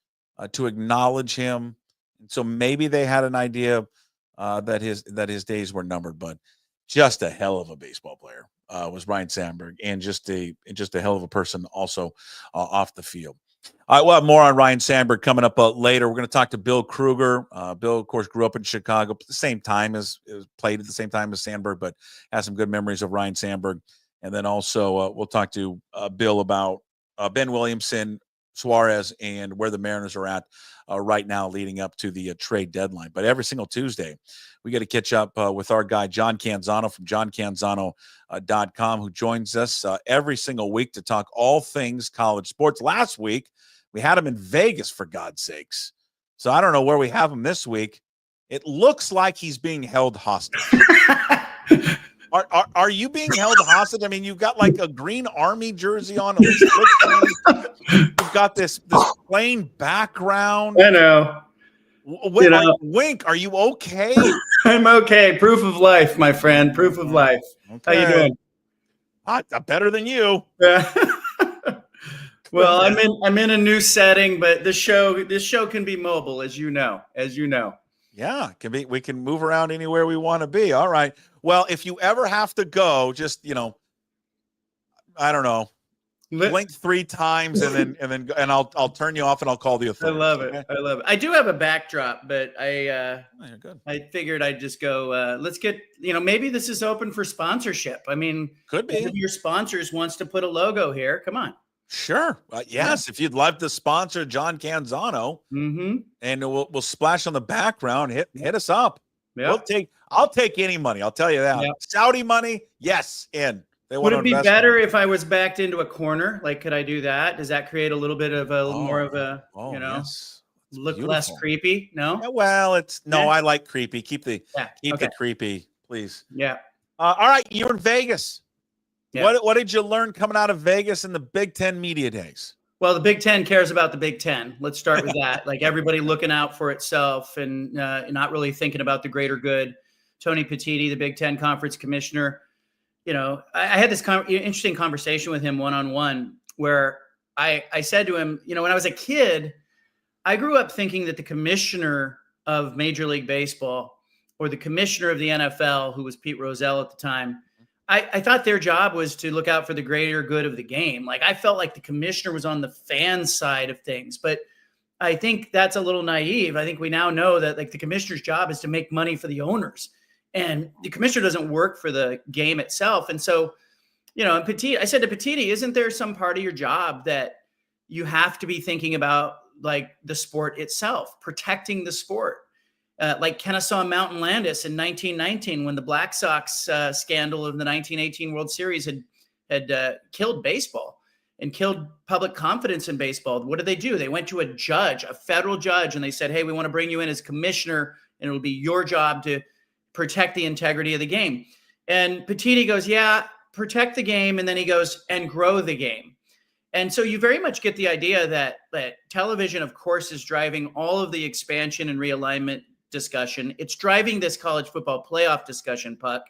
to acknowledge him. And so maybe they had an idea that his days were numbered, but just a hell of a baseball player was Ryne Sandberg, and just a hell of a person also off the field. All right, we'll have more on Ryne Sandberg coming up later. We're going to talk to Bill Krueger. Bill, of course, grew up in Chicago at the same time played at the same time as Sandberg, but has some good memories of Ryne Sandberg. And then also we'll talk to Bill about Ben Williamson, Suarez, and where the Mariners are at right now leading up to the trade deadline. But every single Tuesday, we got to catch up with our guy, John Canzano from johncanzano.com, who joins us every single week to talk all things college sports. Last week, we had him in Vegas, for God's sakes. So I don't know where we have him this week. It looks like he's being held hostage. Are you being held hostage? I mean, you've got like a Green Army jersey on. You've got this plain background. I know. Wink, are you okay? I'm okay. Proof of life, my friend. Proof of life. Okay. How you doing? Better than you. Well, I'm in a new setting, but this show can be mobile, as you know. Yeah, it can be. We can move around anywhere we want to be. All right. Well, if you ever have to go, just I don't know, blink 3 times and I'll turn you off and I'll call the authorities. I love it. I do have a backdrop, but you're good. I figured I'd just go. Let's get maybe this is open for sponsorship. I mean, could be. One of your sponsors wants to put a logo here. Come on. Sure. Yes. If you'd like to sponsor John Canzano, and we'll splash on the background, hit us up. Yeah. I'll take any money. I'll tell you that. Yeah. Saudi money. Yes. In. Would it be better if I was backed into a corner? Like, could I do that? Does that create a little bit of more of a, yes. Look beautiful. less creepy? No. Yeah, well, I like creepy. Keep the creepy, please. Yeah. All right. You're in Vegas. Yeah. What did you learn coming out of Vegas in the Big Ten media days? Well, the Big Ten cares about the Big Ten. Let's start with that. Like everybody looking out for itself and not really thinking about the greater good. Tony Petitti, the Big Ten Conference Commissioner, I had this interesting conversation with him one-on-one where I said to him, when I was a kid, I grew up thinking that the commissioner of Major League Baseball or the commissioner of the NFL, who was Pete Rozelle at the time, I thought their job was to look out for the greater good of the game. Like I felt like the commissioner was on the fan side of things, but I think that's a little naive. I think we now know that like the commissioner's job is to make money for the owners, and the commissioner doesn't work for the game itself. And so, I said to Petitti, isn't there some part of your job that you have to be thinking about like the sport itself, protecting the sport? Like Kennesaw Mountain Landis in 1919, when the Black Sox scandal of the 1918 World Series had killed baseball and killed public confidence in baseball. What did they do? They went to a federal judge, and they said, hey, we want to bring you in as commissioner, and it'll be your job to protect the integrity of the game. And Petitti goes, yeah, protect the game. And then he goes, and grow the game. And so you very much get the idea that television, of course, is driving all of the expansion and realignment discussion. It's driving this college football playoff discussion, Puck.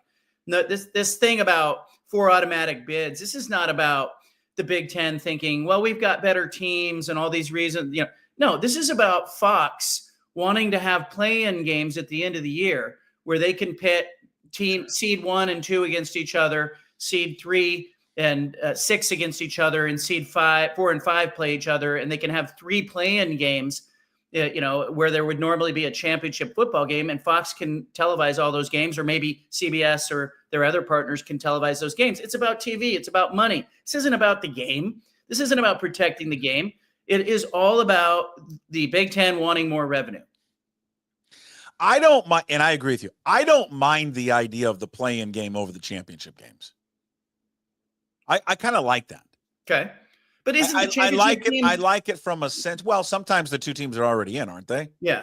No, this thing about 4 automatic bids, this is not about the Big Ten thinking, well, we've got better teams and all these reasons. No, this is about Fox wanting to have play-in games at the end of the year where they can pit seed 1 and 2 against each other, seed 3 and 6 against each other, and seed 4 and 5 play each other, and they can have 3 play-in games where there would normally be a championship football game, and Fox can televise all those games, or maybe CBS or their other partners can televise those games. It's about TV. It's about money. This isn't about the game. This isn't about protecting the game. It is all about the Big Ten wanting more revenue. I don't mind, and I agree with you. I don't mind the idea of the play-in game over the championship games. I kind of like that. Okay. But isn't the championship game? I like it from a sense. Well, sometimes the 2 teams are already in, aren't they? Yeah.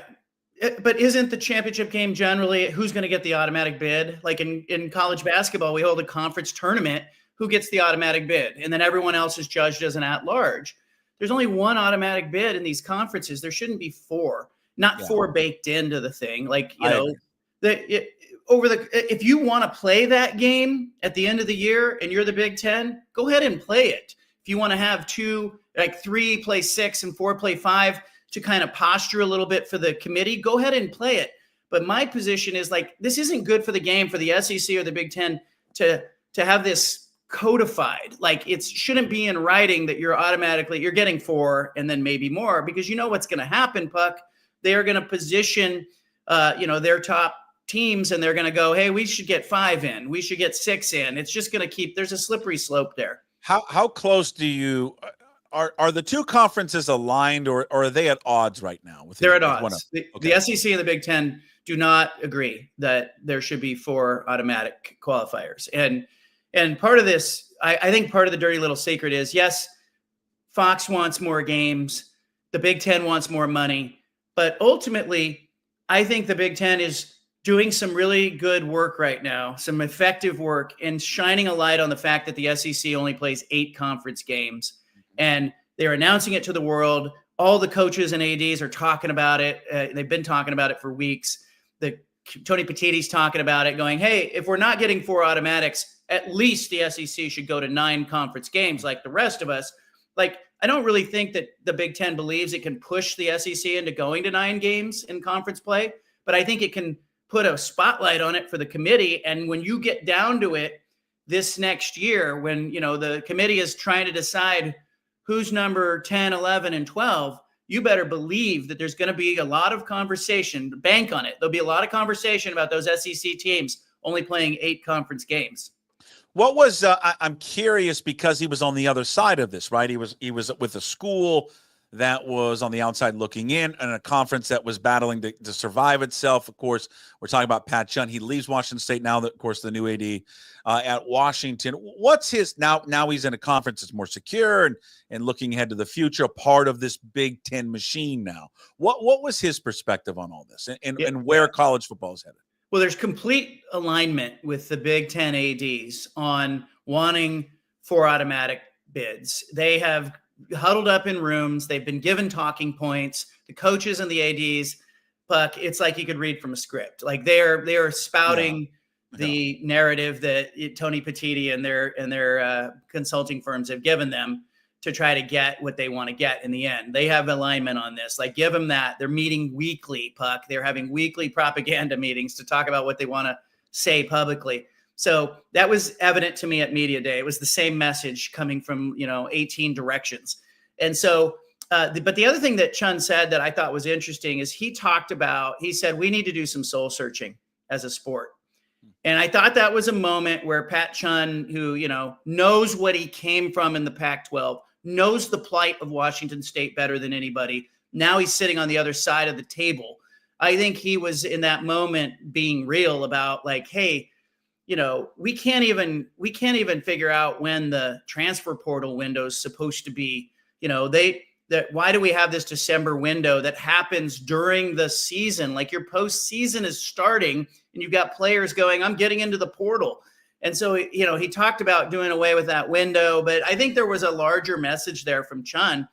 But isn't the championship game generally who's going to get the automatic bid? Like in college basketball, we hold a conference tournament. Who gets the automatic bid? And then everyone else is judged as an at-large. There's only 1 automatic bid in these conferences. There shouldn't be 4, not 4 baked into the thing. Like, if you want to play that game at the end of the year and you're the Big Ten, go ahead and play it. If you want to have 3 play 6 and 4 play 5 to kind of posture a little bit for the committee, go ahead and play it. But my position is like, this isn't good for the game for the SEC or the Big Ten to have this codified. Like it shouldn't be in writing that you're getting 4 and then maybe more, because you know what's going to happen, Puck. They are going to position, their top teams, and they're going to go, hey, we should get 5 in. We should get 6 in. It's just going to there's a slippery slope there. How close do you are the 2 conferences aligned, or are they at odds right now? They're at odds. The SEC and the Big Ten do not agree that there should be 4 automatic qualifiers. And part of this, I think part of the dirty little secret is, yes, Fox wants more games. The Big Ten wants more money. But ultimately, I think the Big Ten is doing some really good work right now, some effective work, and shining a light on the fact that the SEC only plays 8 conference games. And they're announcing it to the world. All the coaches and ADs are talking about it. They've been talking about it for weeks. Tony Petitti's talking about it, going, hey, if we're not getting 4 automatics, at least the SEC should go to 9 conference games like the rest of us. Like, I don't really think that the Big Ten believes it can push the SEC into going to 9 games in conference play, but I think it can put a spotlight on it for the committee. And when you get down to it this next year, when, the committee is trying to decide who's number 10, 11, and 12, you better believe that there's going to be a lot of conversation. Bank on it. There'll be a lot of conversation about those SEC teams only playing 8 conference games. What was I'm curious, because he was on the other side of this, right? He was with a school that was on the outside looking in, and a conference that was battling to survive itself. Of course, we're talking about Pat Chun. He leaves Washington State now. That, of course, the new AD at Washington. What's his now? Now he's in a conference that's more secure and looking ahead to the future, part of this Big Ten machine now. What was his perspective on all this and where college football is headed? Well, there's complete alignment with the Big Ten ADs on wanting 4 automatic bids. They have huddled up in rooms. They've been given talking points. The coaches and the ADs, Puck, it's like you could read from a script. Like they are spouting the narrative that Tony Petitti and their consulting firms have given them to try to get what they want to get in the end. They have alignment on this. Like, give them that. They're meeting weekly, Puck. They're having weekly propaganda meetings to talk about what they want to say publicly. So that was evident to me at Media Day. It was the same message coming from, 18 directions. And so, but the other thing that Chun said that I thought was interesting is he said, we need to do some soul searching as a sport. And I thought that was a moment where Pat Chun, who, knows what he came from in the Pac-12, knows the plight of Washington State better than anybody. Now he's sitting on the other side of the table. I think he was in that moment being real about like, hey, we can't even figure out when the transfer portal window is supposed to be, why do we have this December window that happens during the season? Like, your postseason is starting and you've got players going, I'm getting into the portal. And so, he talked about doing away with that window, but I think there was a larger message there from Chun,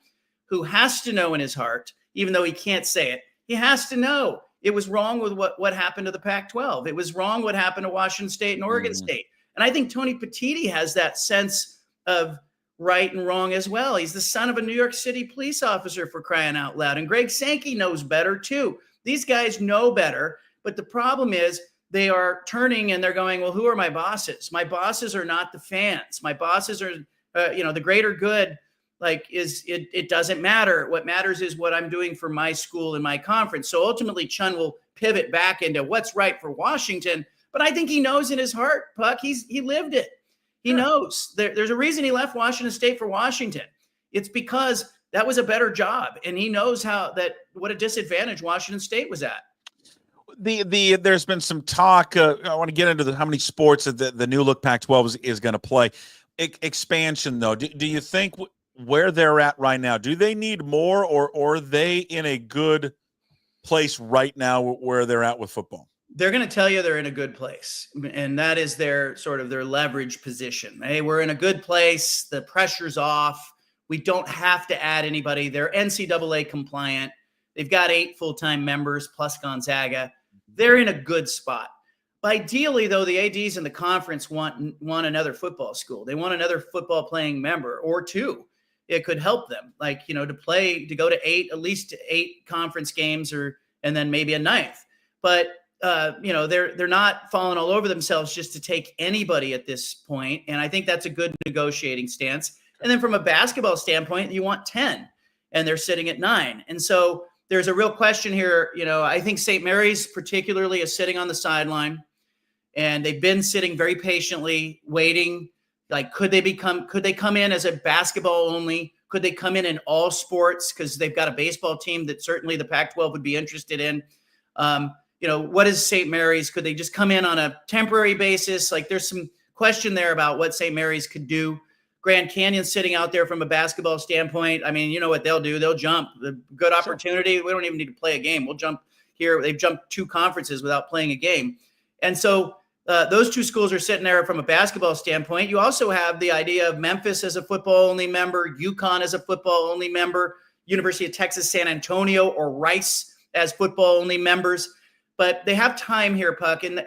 who has to know in his heart, even though he can't say it, he has to know it was wrong with what happened to the Pac-12. It was wrong what happened to Washington State and Oregon State. And I think Tony Petitti has that sense of right and wrong as well. He's the son of a New York City police officer, for crying out loud. And Greg Sankey knows better too. These guys know better, but the problem is they are turning and they're going, well, who are my bosses? My bosses are not the fans. My bosses are, the greater good. Like, it doesn't matter. What matters is what I'm doing for my school and my conference. So ultimately, Chun will pivot back into what's right for Washington. But I think he knows in his heart, Puck, he lived it. He knows there's a reason he left Washington State for Washington. It's because that was a better job, and he knows what a disadvantage Washington State was at. There's been some talk. I want to get into how many sports that the new look Pac-12 is going to play. Expansion, though, do you think where they're at right now, do they need more, or are they in a good place right now where they're at with football? They're going to tell you they're in a good place, and that is their leverage position. Hey, we're in a good place. The pressure's off. We don't have to add anybody. They're NCAA compliant. They've got 8 full-time members plus Gonzaga. They're in a good spot. Ideally, though, the ADs in the conference want another football school. They want another football playing member or 2. It could help them, to go to at least 8 conference games, and then maybe a 9th. But they're not falling all over themselves just to take anybody at this point. And I think that's a good negotiating stance. And then from a basketball standpoint, you want 10, and they're sitting at 9. And so there's a real question here. I think St. Mary's particularly is sitting on the sideline, and they've been sitting very patiently waiting. Like, could they come in as a basketball only? Could they come in all sports? Because they've got a baseball team that certainly the Pac-12 would be interested in. What is St. Mary's? Could they just come in on a temporary basis? Like, there's some question there about what St. Mary's could do. Grand Canyon's sitting out there from a basketball standpoint. I mean, you know what they'll do? They'll jump. The good opportunity. We don't even need to play a game. We'll jump here. They've jumped 2 conferences without playing a game. And so those 2 schools are sitting there from a basketball standpoint. You also have the idea of Memphis as a football-only member, UConn as a football-only member. University of Texas, San Antonio, or Rice as football-only members. But they have time here, Puck, and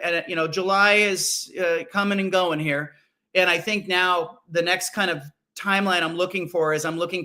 July is coming and going here. And I think now the next kind of timeline I'm looking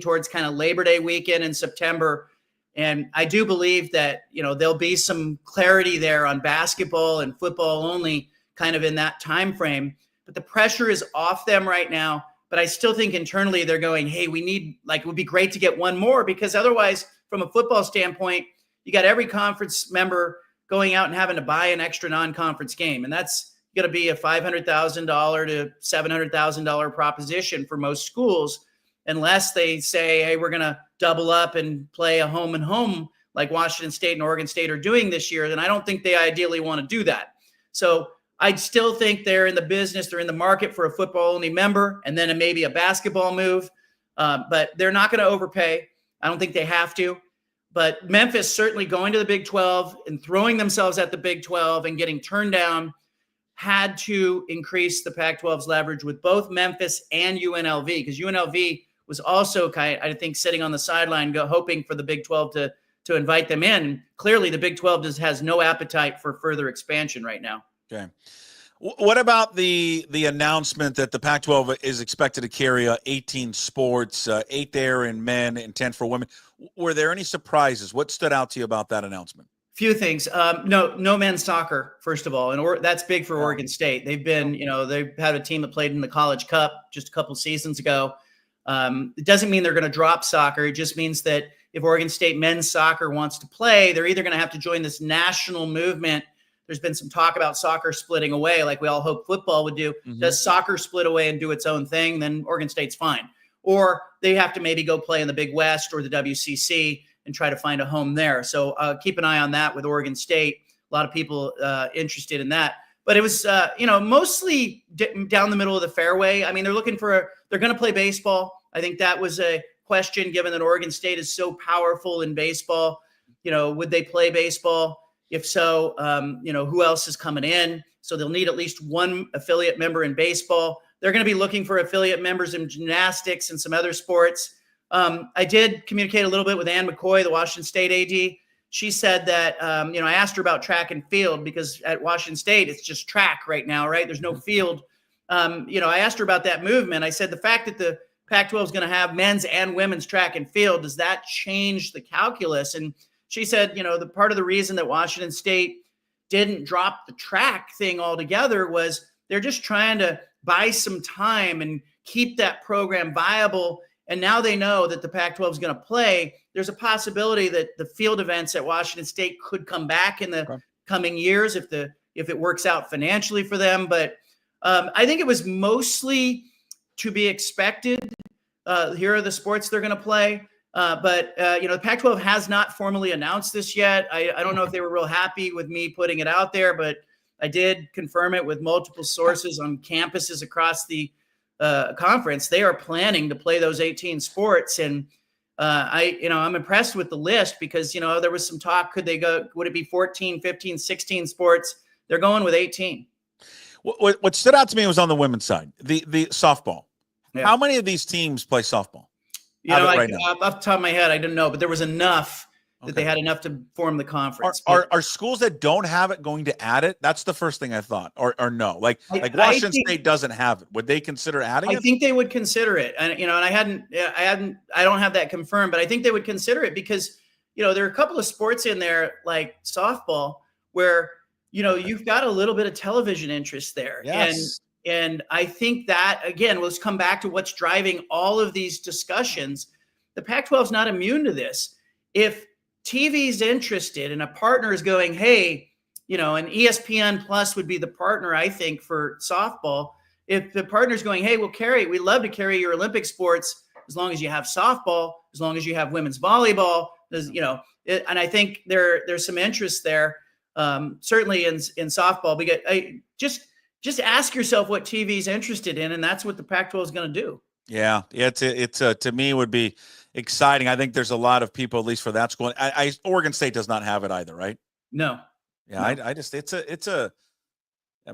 towards kind of Labor Day weekend in September. And I do believe that, there'll be some clarity there on basketball and football only kind of in that time frame. But the pressure is off them right now. But I still think internally they're going, hey, it would be great to get one more, because otherwise, from a football standpoint, you got every conference member going out and having to buy an extra non-conference game. And that's going to be a $500,000 to $700,000 proposition for most schools, unless they say, hey, we're going to double up and play a home and home like Washington State and Oregon State are doing this year. Then I don't think they ideally want to do that. So I still think they're in the market for a football-only member, and then maybe a basketball move. But they're not going to overpay. I don't think they have to. But Memphis certainly going to the Big 12 and throwing themselves at the Big 12 and getting turned down had to increase the Pac-12's leverage with both Memphis and UNLV, because UNLV was also I think sitting on the sideline hoping for the Big 12 to invite them in. Clearly, the Big 12 has no appetite for further expansion right now. Okay. What about the announcement that the Pac-12 is expected to carry 18 sports, 8 there in men and 10 for women? Were there any surprises? What stood out to you about that announcement? Few things. No men's soccer, first of all, and that's big for Oregon State. They've been, they've had a team that played in the College Cup just a couple seasons ago. It doesn't mean they're going to drop soccer. It just means that if Oregon State men's soccer wants to play, they're either going to have to join this national movement. There's been some talk about soccer splitting away, like we all hope football would do. Mm-hmm. Does soccer split away and do its own thing? Then Oregon State's fine. Or they have to maybe go play in the Big West or the WCC and try to find a home there. So keep an eye on that with Oregon State. A lot of people interested in that. But it was, mostly down the middle of the fairway. I mean, they're going to play baseball. I think that was a question, given that Oregon State is so powerful in baseball. Would they play baseball? If so, who else is coming in? So they'll need at least one affiliate member in baseball. They're going to be looking for affiliate members in gymnastics and some other sports. I did communicate a little bit with Ann McCoy, the Washington State AD. She said that, I asked her about track and field, because at Washington State, it's just track right now, right? There's no field. I asked her about that movement. I said, the fact that the Pac-12 is going to have men's and women's track and field, does that change the calculus? And she said, the part of the reason that Washington State didn't drop the track thing altogether was they're just trying to buy some time and keep that program viable. And now they know that the Pac-12 is going to play. There's a possibility that the field events at Washington State could come back in the coming years if it works out financially for them. But I think it was mostly to be expected. Here are the sports they're going to play. But the Pac-12 has not formally announced this yet. I don't know if they were real happy with me putting it out there, but I did confirm it with multiple sources on campuses across the conference. They are planning to play those 18 sports. And I'm impressed with the list, because, there was some talk. Would it be 14, 15, 16 sports? They're going with 18. What stood out to me was on the women's side, the softball. Yeah. How many of these teams play softball? Off the top of my head, I didn't know, but there was enough that they had enough to form the conference. Are schools that don't have it going to add it? That's the first thing I thought, or no? Like Washington State doesn't have it. Would they consider adding it? I think they would consider it, and I don't have that confirmed, but I think they would consider it, because there are a couple of sports in there like softball where you've got a little bit of television interest there. Yes. And I think that, again, let's come back to what's driving all of these discussions. The Pac-12 is not immune to this. If TV's interested and a partner is going, hey, an ESPN Plus would be the partner, I think, for softball. If the partner's going, hey, we'd love to carry your Olympic sports as long as you have softball, as long as you have women's volleyball, and I think there's some interest there, certainly in softball. Because just ask yourself what TV is interested in, and that's what the Pac-12 is going to do. Yeah, it's to me would be exciting. I think there's a lot of people, at least for that school. Oregon State does not have it either, right? No. Yeah, no.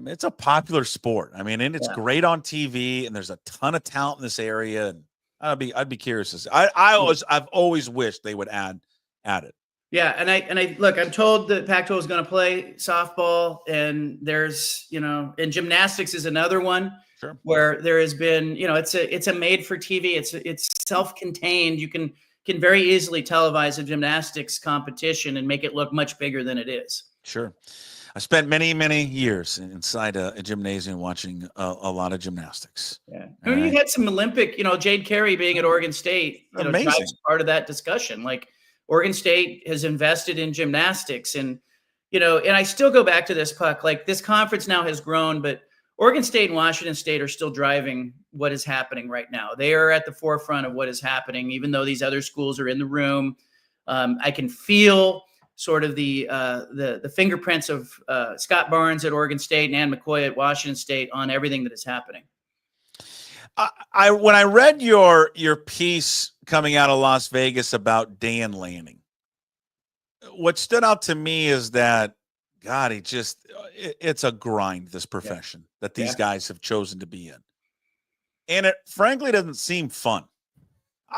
It's a popular sport. I mean, and it's great on TV, and there's a ton of talent in this area. And I'd be curious to see. I've always wished they would add it. Yeah, and I look, I'm told that Pac-12 is going to play softball, and there's, and gymnastics is another one. Sure. Where there has been, it's a made for TV. It's self-contained. You can very easily televise a gymnastics competition and make it look much bigger than it is. Sure. I spent many, many years inside a gymnasium watching a lot of gymnastics. Yeah. I mean, you had some Olympic, Jade Carey being at Oregon State, drives part of that discussion. Like, Oregon State has invested in gymnastics, and I still go back to this, Puck. Like, this conference now has grown, but Oregon State and Washington State are still driving what is happening right now. They are at the forefront of what is happening, even though these other schools are in the room. I can feel sort of the fingerprints of Scott Barnes at Oregon State and Ann McCoy at Washington State on everything that is happening. When I read your piece coming out of Las Vegas about Dan Lanning, what stood out to me is that, God, it's a grind, this profession that these guys have chosen to be in. And it frankly doesn't seem fun.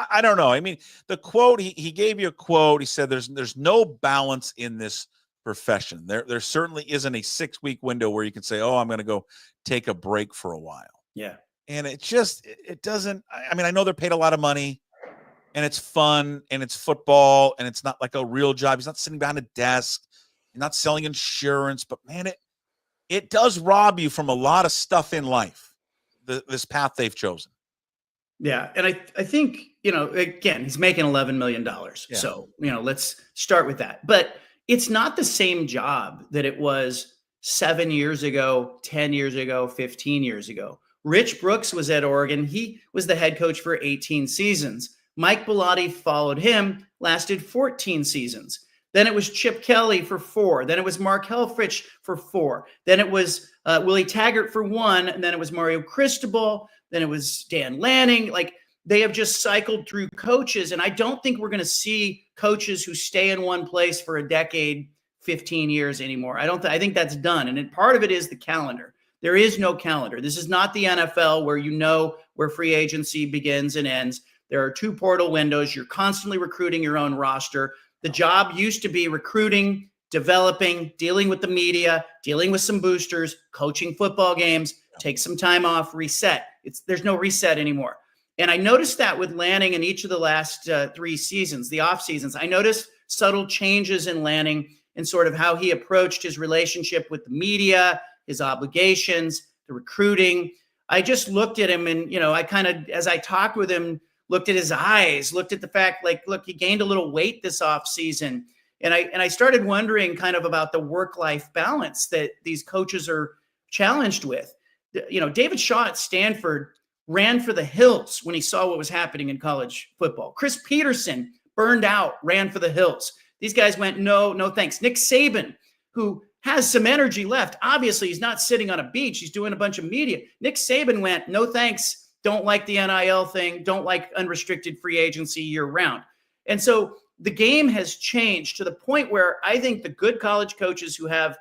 I don't know. I mean, the quote, he gave you a quote. He said, there's no balance in this profession. There certainly isn't a 6-week window where you can say, oh, I'm going to go take a break for a while. Yeah. And it doesn't, I mean, I know they're paid a lot of money and it's fun and it's football and it's not like a real job. He's not sitting behind a desk. You're not selling insurance, but man, it does rob you from a lot of stuff in life, this path they've chosen. Yeah. And I think, again, he's making $11 million. Yeah. So, let's start with that. But it's not the same job that it was 7 years ago, 10 years ago, 15 years ago. Rich Brooks was at Oregon. He was the head coach for 18 seasons. Mike Bellotti followed him, lasted 14 seasons. Then it was Chip Kelly for 4. Then it was Mark Helfrich for 4. Then it was Willie Taggart for 1. And then it was Mario Cristobal. Then it was Dan Lanning. Like, they have just cycled through coaches. And I don't think we're going to see coaches who stay in one place for a decade, 15 years anymore. I think that's done. And part of it is the calendar. There is no calendar. This is not the NFL where where free agency begins and ends. There are 2 portal windows. You're constantly recruiting your own roster. The job used to be recruiting, developing, dealing with the media, dealing with some boosters, coaching football games, take some time off, reset. There's no reset anymore. And I noticed that with Lanning in each of the last 3 seasons, the off seasons. I noticed subtle changes in Lanning and sort of how he approached his relationship with the media, his obligations, the recruiting. I just looked at him and, I kind of, as I talked with him, looked at his eyes, looked at the fact, like, look, he gained a little weight this off season. And I started wondering kind of about the work-life balance that these coaches are challenged with. David Shaw at Stanford ran for the hills when he saw what was happening in college football. Chris Peterson burned out, ran for the hills. These guys went, no, thanks. Nick Saban, who has some energy left. Obviously, he's not sitting on a beach. He's doing a bunch of media. Nick Saban went, no, thanks. Don't like the NIL thing. Don't like unrestricted free agency year round. And so the game has changed to the point where I think the good college coaches who have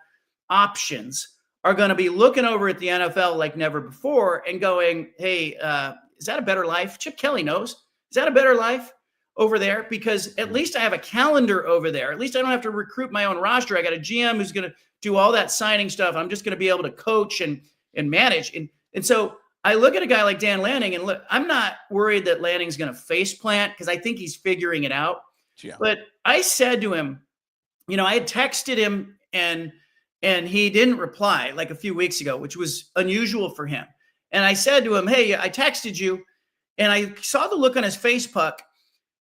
options are going to be looking over at the NFL like never before and going, hey, is that a better life? Chip Kelly knows. Is that a better life over there? Because at least I have a calendar over there. At least I don't have to recruit my own roster. I got a GM who's going to do all that signing stuff. I'm just going to be able to coach and manage. And so I look at a guy like Dan Lanning, and look, I'm not worried that Lanning's going to face plant because I think he's figuring it out. Yeah. But I said to him, I had texted him and he didn't reply like a few weeks ago, which was unusual for him. And I said to him, hey, I texted you, and I saw the look on his face, Puck.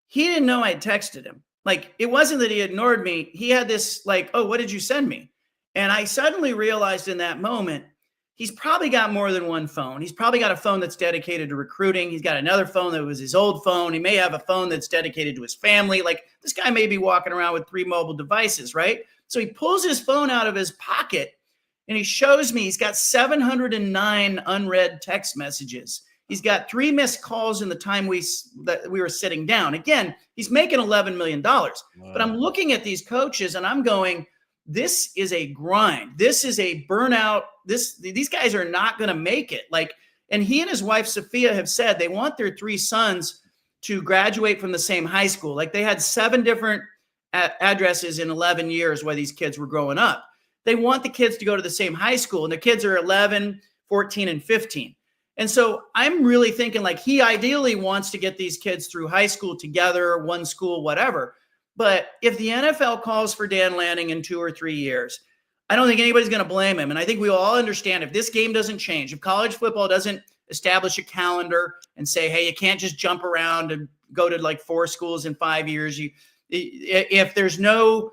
He didn't know I had texted him. Like, it wasn't that he ignored me. He had this like, oh, what did you send me? And I suddenly realized in that moment, he's probably got more than one phone. He's probably got a phone that's dedicated to recruiting. He's got another phone that was his old phone. He may have a phone that's dedicated to his family. Like, this guy may be walking around with 3 mobile devices, right? So he pulls his phone out of his pocket and he shows me he's got 709 unread text messages. He's got 3 missed calls in the time we were sitting down. Again, he's making $11 million. Wow. But I'm looking at these coaches and I'm going, this is a grind. This is a burnout. These guys are not going to make it. Like, and he and his wife, Sophia, have said they want their 3 sons to graduate from the same high school. Like they had 7 different addresses in 11 years while these kids were growing up. They want the kids to go to the same high school, and the kids are 11, 14, and 15. And so I'm really thinking like he ideally wants to get these kids through high school together, one school, whatever. But if the NFL calls for Dan Lanning in 2 or 3 years, I don't think anybody's going to blame him. And I think we all understand if this game doesn't change, if college football doesn't establish a calendar and say, hey, you can't just jump around and go to like 4 schools in 5 years. If there's no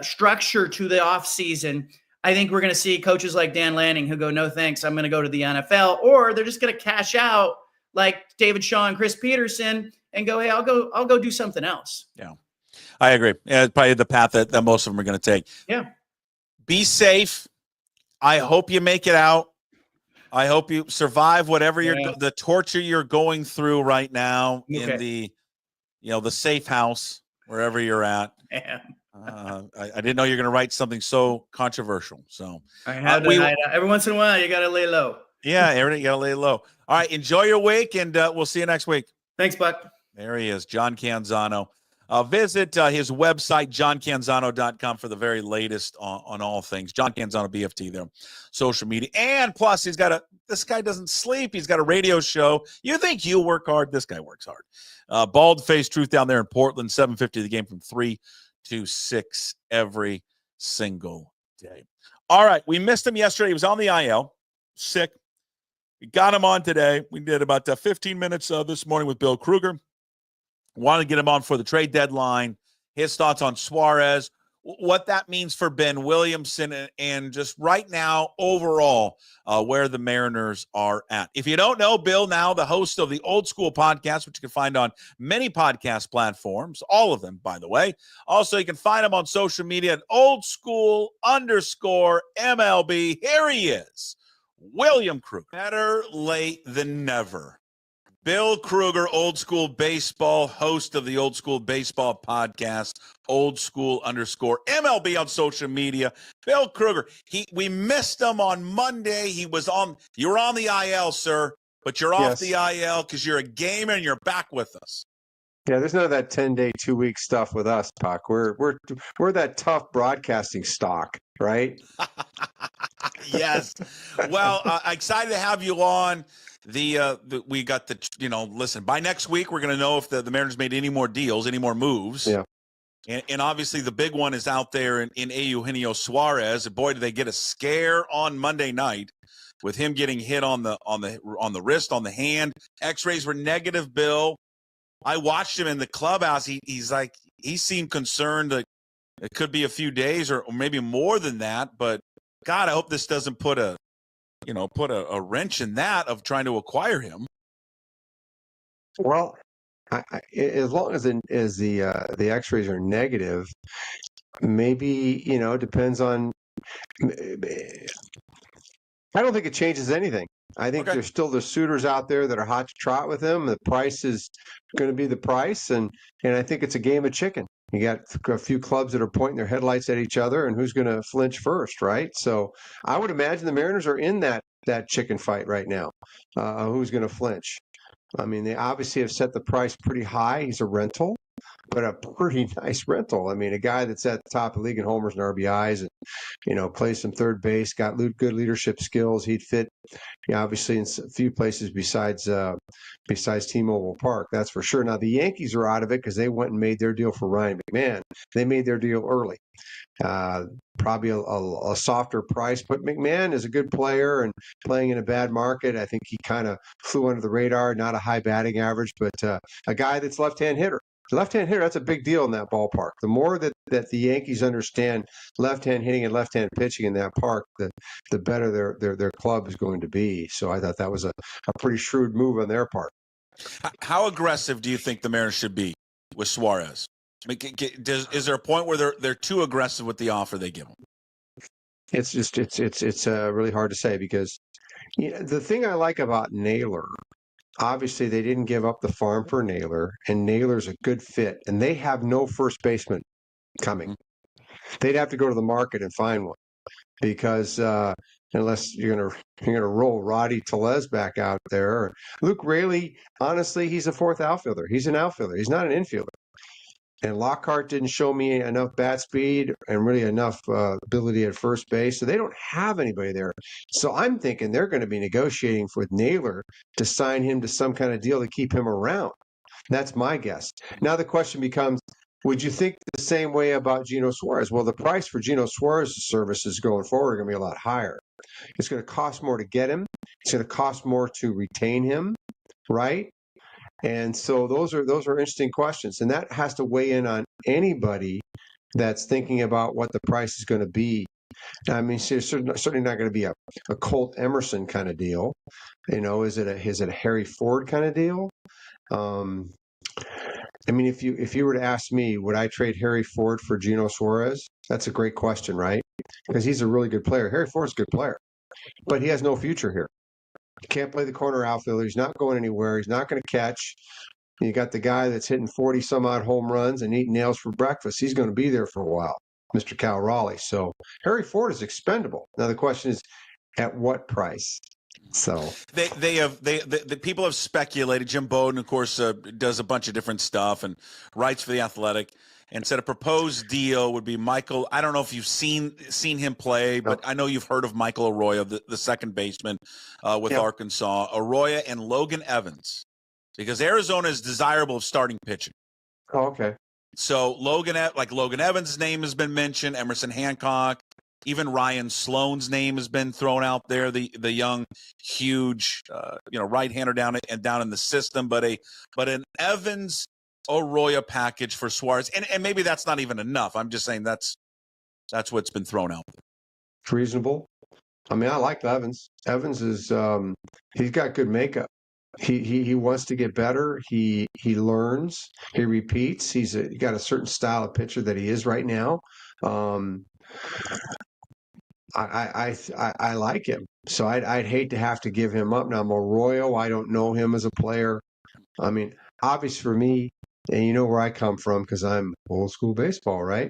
structure to the off season, I think we're going to see coaches like Dan Lanning who go, no, thanks, I'm going to go to the NFL, or they're just going to cash out like David Shaw and Chris Peterson and go, hey, I'll go do something else. Yeah, I agree. Yeah, it's probably the path that most of them are going to take. Yeah. Be safe. I hope you make it out. I hope you survive whatever the torture you're going through right now in the, the safe house, wherever you're at. Yeah. I didn't know you're going to write something so controversial. So I have to every once in a while, you got to lay low. Yeah, everything you got to lay low. All right, enjoy your week, and we'll see you next week. Thanks, Buck. There he is, John Canzano. Visit his website, johncanzano.com, for the very latest on all things. John Canzano, BFT there, social media. And plus, this guy doesn't sleep. He's got a radio show. You think you work hard? This guy works hard. Bald-Faced Truth down there in Portland, 7:50 the game from 3 to 6 every single day. All right, we missed him yesterday. He was on the IL, sick. We got him on today. We did about 15 minutes this morning with Bill Krueger. Wanted to get him on for the trade deadline, his thoughts on Suarez, what that means for Ben Williamson, and just right now, overall, where the Mariners are at. If you don't know, Bill, now the host of the Old School podcast, which you can find on many podcast platforms, all of them, by the way. Also, you can find him on social media at @oldschool_MLB. Here he is, William Krueger. Better late than never. Bill Krueger, Old School Baseball, host of the Old School Baseball podcast, @oldschool_MLB on social media. Bill Krueger, we missed him on Monday. You were on the IL, sir, but you're off the IL because you're a gamer and you're back with us. Yeah, there's none of that 10-day, 2-week stuff with us, Puck. We're that tough broadcasting stock, right? Yes. Well, excited to have you on. We got listen, by next week, we're going to know if the Mariners made any more deals, any more moves. Yeah. And obviously the big one is out there in Eugenio Suarez. And boy, did they get a scare on Monday night with him getting hit on the wrist, on the hand. X-rays were negative, Bill. I watched him in the clubhouse. He seemed concerned that it could be a few days or maybe more than that. But God, I hope this doesn't put a wrench in that of trying to acquire him. Well, as long as the X-rays are negative, maybe depends on. I don't think it changes anything. I think there's still the suitors out there that are hot to trot with him. The price is going to be the price, and I think it's a game of chicken. You got a few clubs that are pointing their headlights at each other, and who's going to flinch first, right? So I would imagine the Mariners are in that chicken fight right now. Who's going to flinch? I mean, they obviously have set the price pretty high. He's a rental, but a pretty nice rental. I mean, a guy that's at the top of the league in homers and RBIs and, plays some third base, got good leadership skills. He'd fit, obviously, in a few places besides T-Mobile Park. That's for sure. Now, the Yankees are out of it because they went and made their deal for Ryan McMahon. They made their deal early. Probably a softer price, but McMahon is a good player and playing in a bad market. I think he kind of flew under the radar, not a high batting average, but a guy that's left-hand hitter. Left-hand hitter, that's a big deal in that ballpark. The more that the Yankees understand left-hand hitting and left-hand pitching in that park, the better their club is going to be. So I thought that was a pretty shrewd move on their part. How aggressive do you think the Mariners should be with Suarez? I mean, is there a point where they're too aggressive with the offer they give him? It's really hard to say because the thing I like about Naylor, obviously they didn't give up the farm for Naylor, and Naylor's a good fit, and they have no first baseman coming. They'd have to go to the market and find one because unless you're gonna roll Roddy Tellez back out there. Luke Raley, honestly, he's a fourth outfielder. He's an outfielder. He's not an infielder. And Lockhart didn't show me enough bat speed and really enough ability at first base. So they don't have anybody there. So I'm thinking they're going to be negotiating with Naylor to sign him to some kind of deal to keep him around. That's my guess. Now the question becomes, would you think the same way about Geno Suarez? Well, the price for Geno Suarez's services going forward are going to be a lot higher. It's going to cost more to get him. It's going to cost more to retain him, right? And so those are interesting questions, and that has to weigh in on anybody that's thinking about what the price is going to be. I mean, it's certainly not going to be a Colt Emerson kind of deal. Is it a Harry Ford kind of deal? I mean, if you were to ask me, would I trade Harry Ford for Geno Suarez? That's a great question, right? Because he's a really good player. Harry Ford's a good player, but he has no future here. He can't play the corner outfielder. He's not going anywhere. He's not going to catch. You got the guy that's hitting 40 some odd home runs and eating nails for breakfast. He's going to be there for a while, Mr. Cal Raleigh. So Harry Ford is expendable. Now the question is, at what price? So the people have speculated. Jim Bowden, of course, does a bunch of different stuff and writes for The Athletic. And said a proposed deal would be Michael. I don't know if you've seen him play, but I know you've heard of Michael Arroyo, the second baseman with Arkansas. Arroyo and Logan Evans, because Arizona is desirable of starting pitching. Oh, okay. So Logan Evans' name has been mentioned. Emerson Hancock, even Ryan Sloan's name has been thrown out there. The young, huge, right-hander down in the system, but an Evans Arroyo package for Suarez, and maybe that's not even enough. I'm just saying that's what's been thrown out there. It's reasonable. I mean, I like Evans. Evans is he's got good makeup. He wants to get better. He learns. He repeats. He got a certain style of pitcher that he is right now. I like him. So I'd hate to have to give him up. Now Arroyo, I don't know him as a player. I mean, obvious for me. And you know where I come from because I'm old school baseball, right?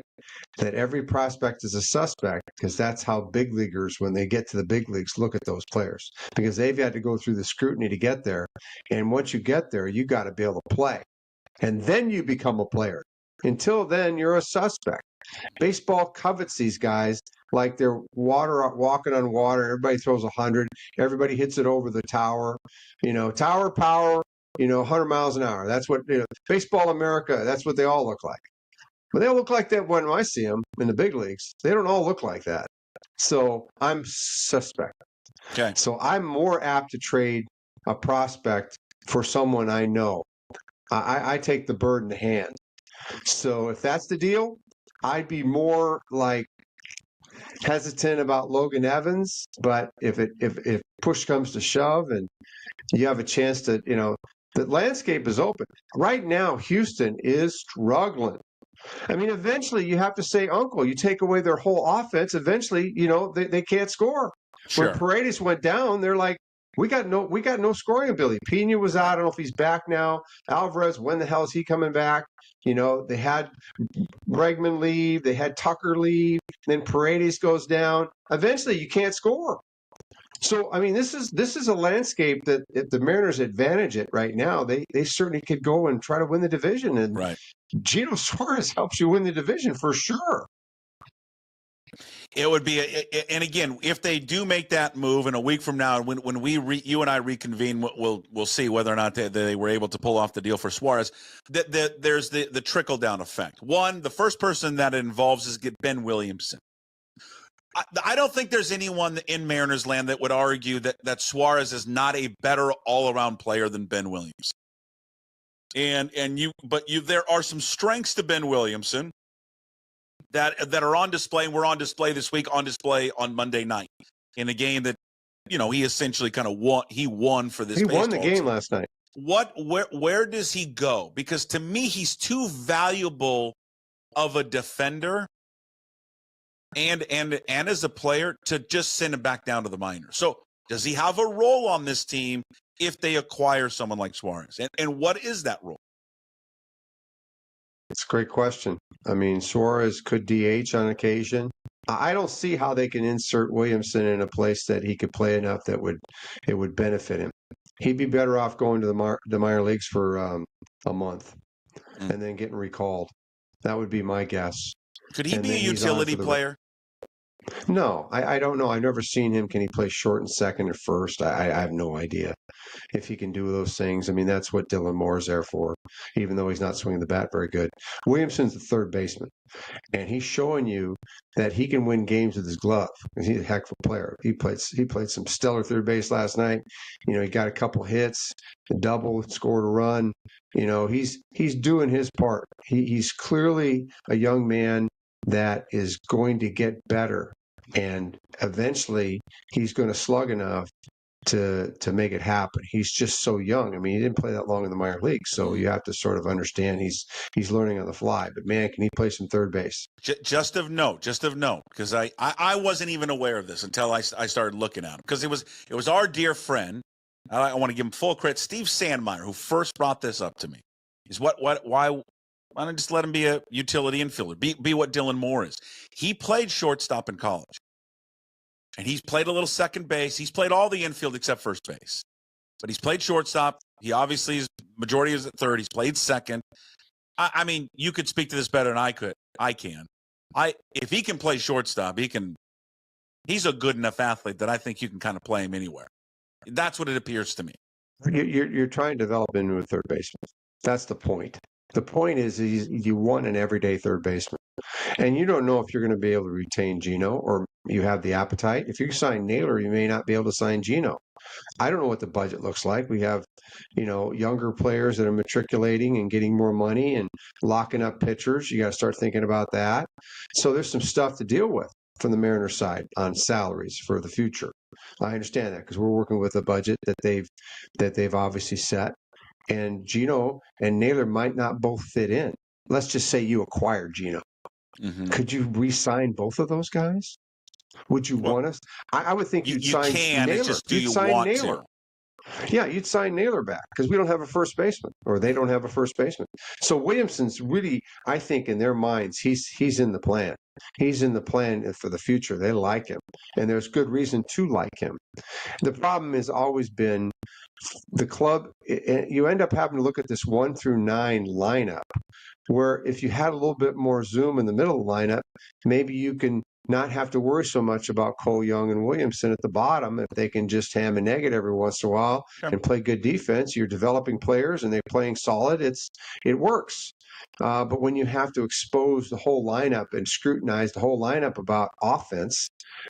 That every prospect is a suspect because that's how big leaguers, when they get to the big leagues, look at those players because they've had to go through the scrutiny to get there. And once you get there, you got to be able to play. And then you become a player. Until then, you're a suspect. Baseball covets these guys like they're walking on water. Everybody throws 100. Everybody hits it over the tower. Tower power. 100 miles an hour. That's what Baseball America. That's what they all look like. But they all look like that when I see them in the big leagues. They don't all look like that. So I'm suspect. Okay. So I'm more apt to trade a prospect for someone I know. I take the bird in the hand. So if that's the deal, I'd be more like hesitant about Logan Evans. But if push comes to shove and you have a chance to, the landscape is open. Right now, Houston is struggling. I mean, eventually you have to say, Uncle, you take away their whole offense. Eventually, they can't score. Sure. When Paredes went down, they're like, we got no scoring ability. Pena was out. I don't know if he's back now. Alvarez, when the hell is he coming back? They had Bregman leave. They had Tucker leave. Then Paredes goes down. Eventually, you can't score. So, I mean, this is a landscape that if the Mariners advantage it right now, they certainly could go and try to win the division. And right. Geno Suarez helps you win the division for sure. It would be, and again, if they do make that move in a week from now, when you and I reconvene, we'll see whether or not they were able to pull off the deal for Suarez. There's the trickle down effect. One, the first person that it involves is Ben Williamson. I don't think there's anyone in Mariners land that would argue that Suarez is not a better all-around player than Ben Williamson. But there are some strengths to Ben Williamson that are on display, and were on display this week, on display on Monday night in a game that he essentially kind of won for this. He won the game last night. Where does he go? Because to me, he's too valuable of a defender and as a player to just send him back down to the minors. So does he have a role on this team if they acquire someone like Suarez? And what is that role? It's a great question. I mean, Suarez could DH on occasion. I don't see how they can insert Williamson in a place that he could play enough that it would benefit him. He'd be better off going to the minor leagues for a month and then getting recalled. That would be my guess. Could he be a utility player? No, I don't know. I've never seen him. Can he play short and second and first? I have no idea if he can do those things. I mean, that's what Dylan Moore is there for, even though he's not swinging the bat very good. Williamson's the third baseman, and he's showing you that he can win games with his glove. He's a heck of a player. He played some stellar third base last night. He got a couple hits, a double, scored a run. He's doing his part. He's clearly a young man that is going to get better, and eventually he's going to slug enough to make it happen. He's just so young. I mean, he didn't play that long in the minor league, so you have to sort of understand he's learning on the fly. But man, can he play some third base? Just of note, because I wasn't even aware of this until I started looking at him, because it was our dear friend. I want to give him full credit, Steve Sandmeyer, who first brought this up to me. Is why don't just let him be a utility infielder? Be what Dylan Moore is. He played shortstop in college, and he's played a little second base. He's played all the infield except first base, but he's played shortstop. He obviously is majority is at third. He's played second. I mean, you could speak to this better than I can. If he can play shortstop, he's a good enough athlete that I think you can kind of play him anywhere. That's what it appears to me. You're trying to develop into a third baseman. That's the point. The point is you want an everyday third baseman. And you don't know if you're going to be able to retain Geno, or you have the appetite. If you sign Naylor, you may not be able to sign Geno. I don't know what the budget looks like. We have, younger players that are matriculating and getting more money and locking up pitchers. You got to start thinking about that. So there's some stuff to deal with from the Mariners side on salaries for the future. I understand that because we're working with a budget that they've obviously set. And Geno and Naylor might not both fit in. Let's just say you acquired Geno. Mm-hmm. Could you re-sign both of those guys? Would you want us? I would think you'd sign Naylor. It's just, do you want Naylor. Yeah, you'd sign Naylor back because we don't have a first baseman, or they don't have a first baseman. So Williamson's really, I think, in their minds, he's in the plan. He's in the plan for the future. They like him, and there's good reason to like him. The problem has always been the club. You end up having to look at this 1 through 9 lineup, where if you had a little bit more zoom in the middle of the lineup, maybe you can not have to worry so much about Cole Young and Williamson at the bottom. If they can just ham and egg it every once in a while and play good defense, you're developing players and they're playing solid. It works. But when you have to expose the whole lineup and scrutinize the whole lineup about offense,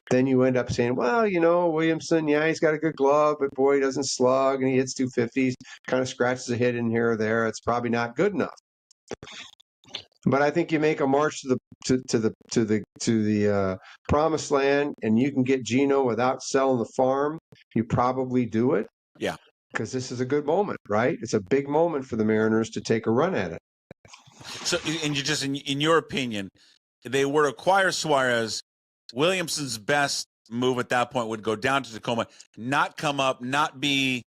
then you end up saying, well, Williamson, yeah, he's got a good glove, but boy, he doesn't slug and he hits 250s, kind of scratches a hit in here or there. It's probably not good enough. But I think you make a march to the promised land, and you can get Geno without selling the farm. You probably do it. Yeah, because this is a good moment, right? It's a big moment for the Mariners to take a run at it. So, and you just in your opinion, they were to acquire Suarez. Williamson's best move at that point would go down to Tacoma, not come up, not be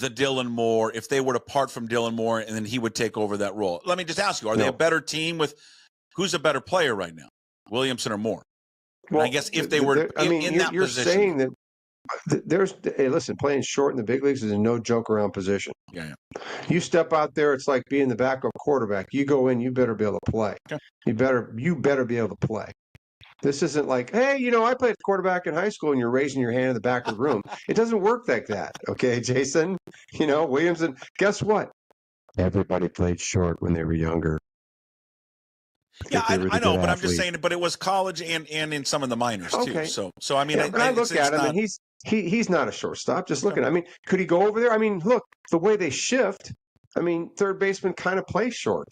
the Dylan Moore, if they were to part from Dylan Moore, and then he would take over that role. Let me just ask you, are they a better team with who's a better player right now, Williamson or Moore? Well, I guess if they were in that you're position. Saying that listen, playing short in the big leagues is a no joke around position. Yeah. You step out there, it's like being the backup quarterback. You go in, you better be able to play. Okay. You better be able to play. This isn't like, hey, I played quarterback in high school, and you're raising your hand in the back of the room. It doesn't work like that, okay, Jason? Williamson, guess what? Everybody played short when they were younger. Yeah, I know, but I'm just saying, but it was college and in some of the minors too. So I mean, I look at him, and he's not a shortstop. Just looking, I mean, could he go over there? I mean, look, the way they shift. I mean, third baseman kind of play short.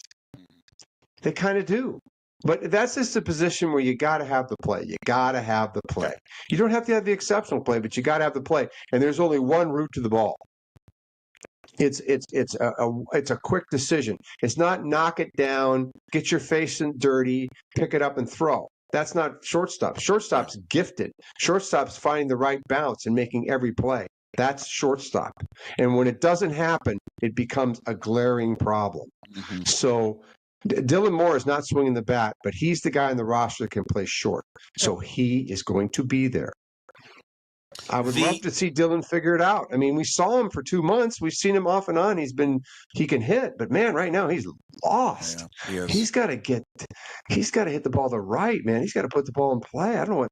They kind of do. But that's just a position where you got to have the play. You got to have the play. You don't have to have the exceptional play, but you got to have the play. And there's only one route to the ball. It's a quick decision. It's not knock it down, get your face in dirty, pick it up and throw. That's not shortstop. Shortstop's gifted. Shortstop's finding the right bounce and making every play. That's shortstop. And when it doesn't happen, it becomes a glaring problem. Mm-hmm. So Dylan Moore is not swinging the bat, but he's the guy on the roster that can play short. So he is going to be there. I would love to see Dylan figure it out. I mean, we saw him for 2 months. We've seen him off and on. He can hit, but man, right now he's lost. Yeah, he's got to hit the ball to right, man. He's got to put the ball in play. I don't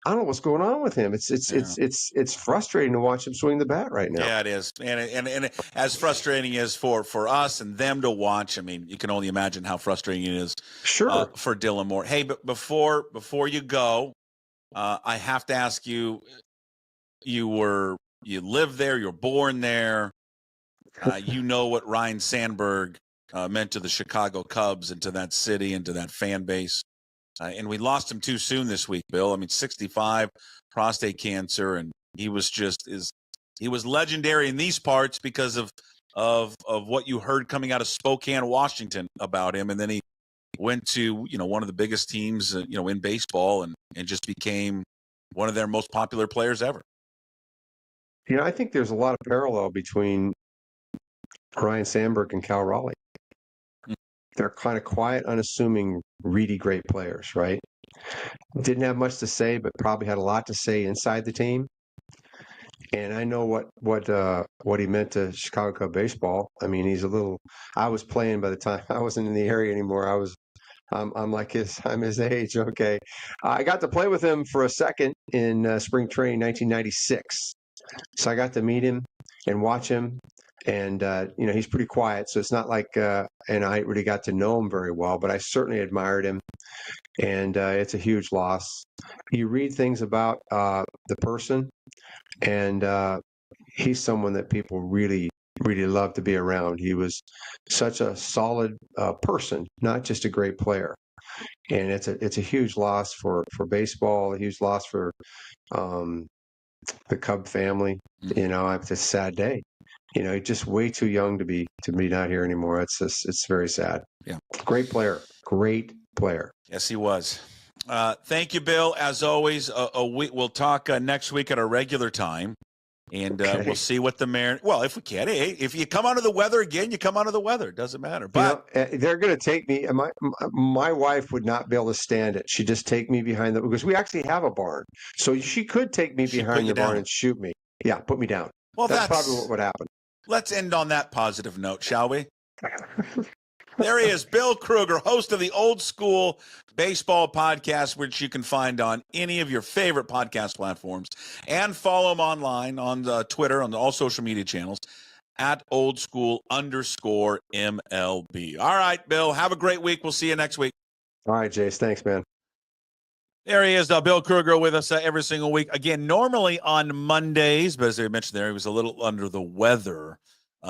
know what's going on with him. It's frustrating to watch him swing the bat right now. Yeah, it is. And as frustrating as for us and them to watch, I mean, you can only imagine how frustrating it is for Dylan Moore. Hey, but before you go, I have to ask you, you lived there, you're born there. You know what Ryne Sandberg meant to the Chicago Cubs and to that city and to that fan base. And we lost him too soon this week, Bill. I mean, 65, prostate cancer, and he was legendary in these parts because of what you heard coming out of Spokane, Washington about him. And then he went to, one of the biggest teams, in baseball and just became one of their most popular players ever. I think there's a lot of parallel between Ryne Sandberg and Cal Raleigh. They're kind of quiet, unassuming, really great players, right? Didn't have much to say, but probably had a lot to say inside the team. And I know what he meant to Chicago Cub baseball. I mean, I was playing by the time I wasn't in the area anymore. I'm his age. Okay. I got to play with him for a second in spring training, 1996. So I got to meet him and watch him. And, he's pretty quiet. So it's not like, and I really got to know him very well, but I certainly admired him. And it's a huge loss. You read things about the person, and he's someone that people really, really love to be around. He was such a solid person, not just a great player. And it's a huge loss for baseball, a huge loss for the Cub family. It's a sad day. He's just way too young to be not here anymore. It's very sad. Yeah. Great player. Yes, he was. Thank you, Bill. As always, we'll talk next week at our regular time, and we'll see what the Mariners. Well, if we can, if you come under the weather again, you come under the weather. It doesn't matter. But they're going to take me. My wife would not be able to stand it. She'd just take me behind because we actually have a barn, so she could take me behind the barn and shoot me. Yeah, put me down. Well, that's probably what would happen. Let's end on that positive note, shall we? There he is, Bill Krueger, host of the Old School Baseball Podcast, which you can find on any of your favorite podcast platforms, and follow him online on Twitter, on all social media channels, at @oldschool_MLB. All right, Bill, have a great week. We'll see you next week. All right, Jace. Thanks, man. There he is, Bill Krueger, with us every single week. Again, normally on Mondays, but as I mentioned there, he was a little under the weather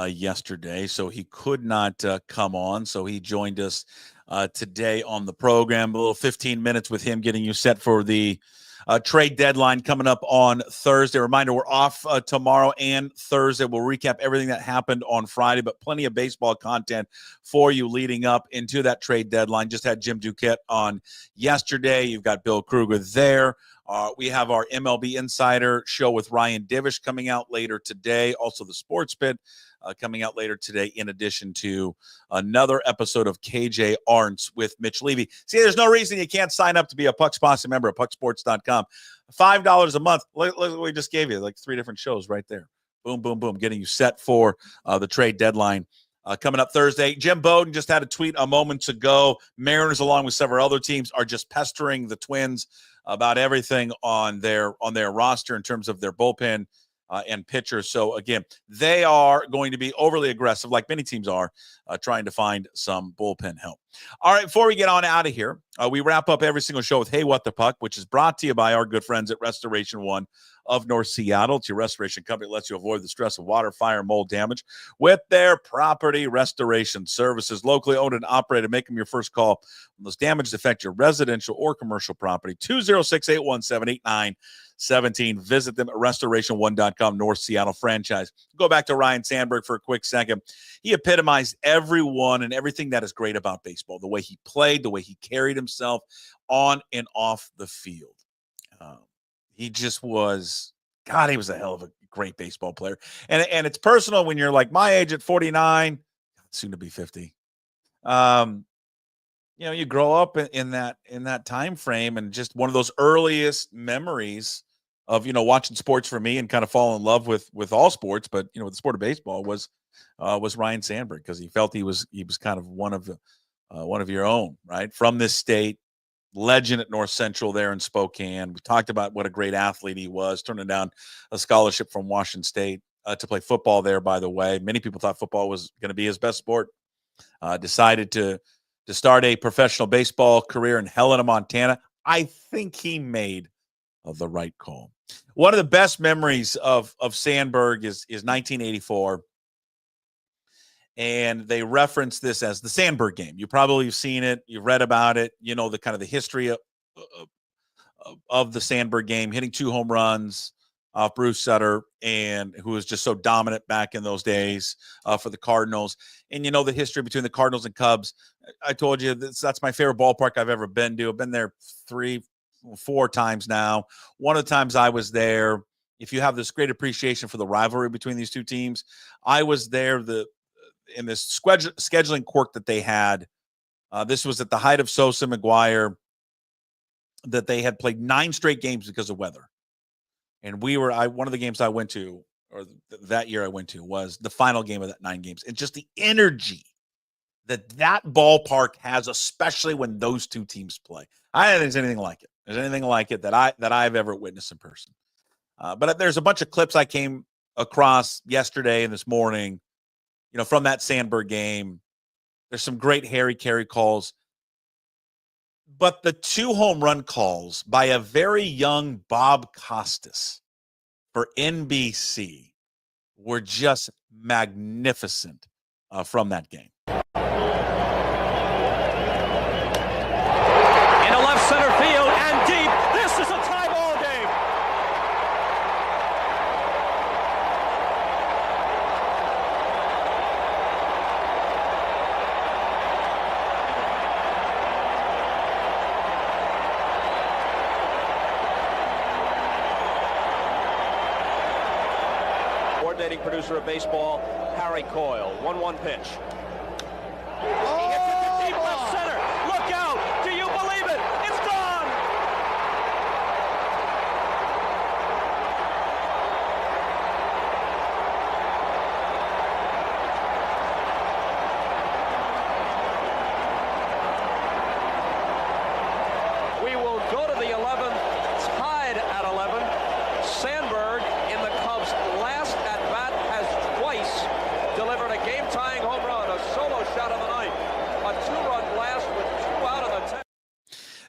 yesterday, so he could not come on. So he joined us today on the program. A little 15 minutes with him, getting you set for the trade deadline coming up on Thursday. Reminder, we're off tomorrow and Thursday. We'll recap everything that happened on Friday, but plenty of baseball content for you leading up into that trade deadline. Just had Jim Duquette on yesterday. You've got Bill Krueger there. We have our MLB Insider show with Ryan Divish coming out later today. Also the Sports Pit coming out later today, in addition to another episode of KJ Arntz with Mitch Levy. See, there's no reason you can't sign up to be a Puck Sponsor member at pucksports.com. $5 a month. Look what we just gave you, like 3 different shows right there. Boom, boom, boom, getting you set for the trade deadline. Coming up Thursday, Jim Bowden just had a tweet a moment ago. Mariners, along with several other teams, are just pestering the Twins about everything on their roster in terms of their bullpen and pitchers. So, again, they are going to be overly aggressive, like many teams are, trying to find some bullpen help. All right, before we get on out of here, we wrap up every single show with Hey, What the Puck, which is brought to you by our good friends at Restoration One of North Seattle. It's your restoration company that lets you avoid the stress of water, fire, mold damage with their property restoration services. Locally owned and operated. Make them your first call when those damages affect your residential or commercial property. 206-817-8917. Visit them at restoration1.com, North Seattle franchise. Go back to Ryne Sandberg for a quick second. He epitomized everyone and everything that is great about baseball, the way he played, the way he carried himself on and off the field. He just was, God, he was a hell of a great baseball player. And it's personal when you're like my age at 49, soon to be 50. you grow up in that time frame, and just one of those earliest memories of, watching sports for me and kind of fall in love with all sports, but, the sport of baseball was Ryne Sandberg, because he felt he was kind of one of your own, right? From this state, legend at North Central there in Spokane. We talked about what a great athlete he was, turning down a scholarship from Washington State to play football there, by the way. Many people thought football was going to be his best sport. Decided to start a professional baseball career in Helena, Montana. I think he made the right call. One of the best memories of Sandberg is 1984. And they reference this as the Sandberg game. You probably have seen it. You've read about it. The kind of the history of the Sandberg game, hitting 2 home runs off Bruce Sutter, and who was just so dominant back in those days for the Cardinals. And the history between the Cardinals and Cubs. I told you that's my favorite ballpark I've ever been to. I've been there 3-4 times now. One of the times I was there, if you have this great appreciation for the rivalry between these two teams, I was there in this scheduling quirk that they had. This was at the height of Sosa McGuire, that they had played 9 straight games because of weather. And one of the games I went to, or that year I went to, was the final game of that 9 games. And just the energy that ballpark has, especially when those two teams play. I don't think there's anything like it. There's anything like it that I've ever witnessed in person. But there's a bunch of clips I came across yesterday and this morning, from that Sandberg game. There's some great Harry Carey calls. But the 2 home run calls by a very young Bob Costas for NBC were just magnificent from that game. Into left center field and deep. This is a tie ball game. Coordinating producer of baseball, Harry Coyle. 1-1 pitch. He hits it to deep left center. Look out! Do you believe it? It's gone! We will go to the 11th, tied at 11. Sandberg, in the Cubs' last at-bat, has twice delivered a game-tying home run, a solo shot of the night, a 2-run blast with 2 out of the 10.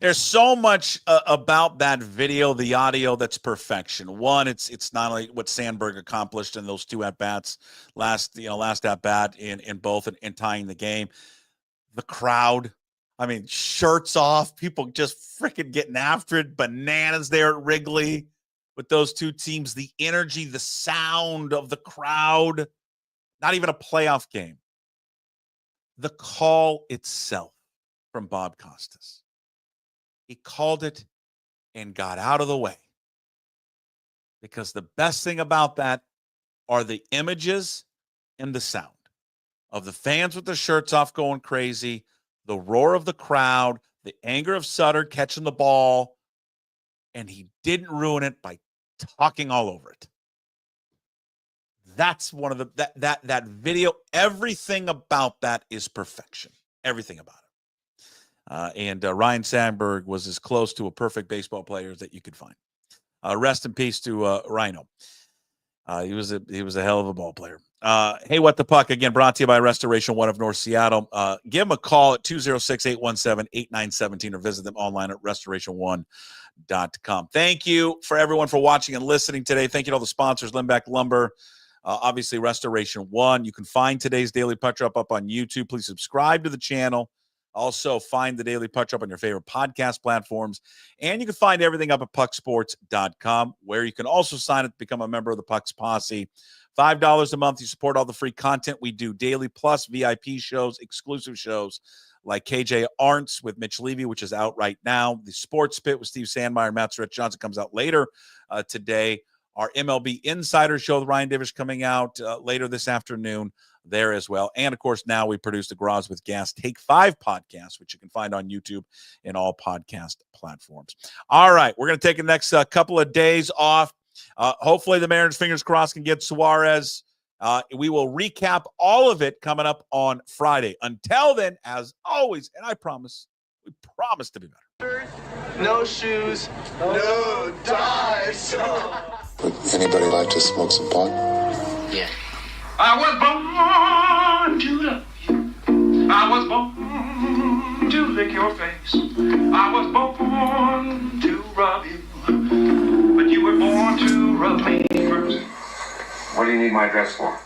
There's so much about that video, the audio, that's perfection. One, it's not only what Sandberg accomplished in those 2 at-bats, last at-bat in both and tying the game. The crowd, I mean, shirts off, people just freaking getting after it, bananas there at Wrigley with those 2 teams, the energy, the sound of the crowd, not even a playoff game. The call itself from Bob Costas. He called it and got out of the way. Because the best thing about that are the images and the sound of the fans with their shirts off going crazy, the roar of the crowd, the anger of Sutter catching the ball, and he didn't ruin it by talking all over it. That's one of the that video. Everything about that is perfection. Everything about it. And Ryne Sandberg was as close to a perfect baseball player that you could find. Rest in peace to Rhino. He was a hell of a ball player. Hey, What the Puck, again, brought to you by Restoration One of North Seattle. Give them a call at 206-817-8917 or visit them online at restoration1.com. Thank you for everyone for watching and listening today. Thank you to all the sponsors, Lindback Lumber, obviously Restoration One. You can find today's Daily Puck Drop up on YouTube. Please subscribe to the channel. Also, find the Daily Puck Drop on your favorite podcast platforms. And you can find everything up at pucksports.com, where you can also sign up to become a member of the Pucks Posse. $5 a month. You support all the free content we do daily, plus VIP shows, exclusive shows like KJ Arntz with Mitch Levy, which is out right now. The Sports Pit with Steve Sandmeyer, Matt Surratt Johnson comes out later today our MLB Insider Show with Ryan Divish coming out later this afternoon there as well. And, of course, now we produce the Garage with Gas Take 5 podcast, which you can find on YouTube and all podcast platforms. All right, we're going to take the next couple of days off. Hopefully the Mariners, fingers crossed, can get Suarez. We will recap all of it coming up on Friday. Until then, as always, and we promise to be better. No shoes, no dice. Would anybody like to smoke some pot? Yeah. I was born to love you. I was born to lick your face. I was born to rub you. But you were born to rub me first. What do you need my address for?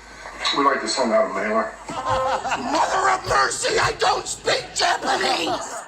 We'd like to send out a mailer. Mother of mercy, I don't speak Japanese!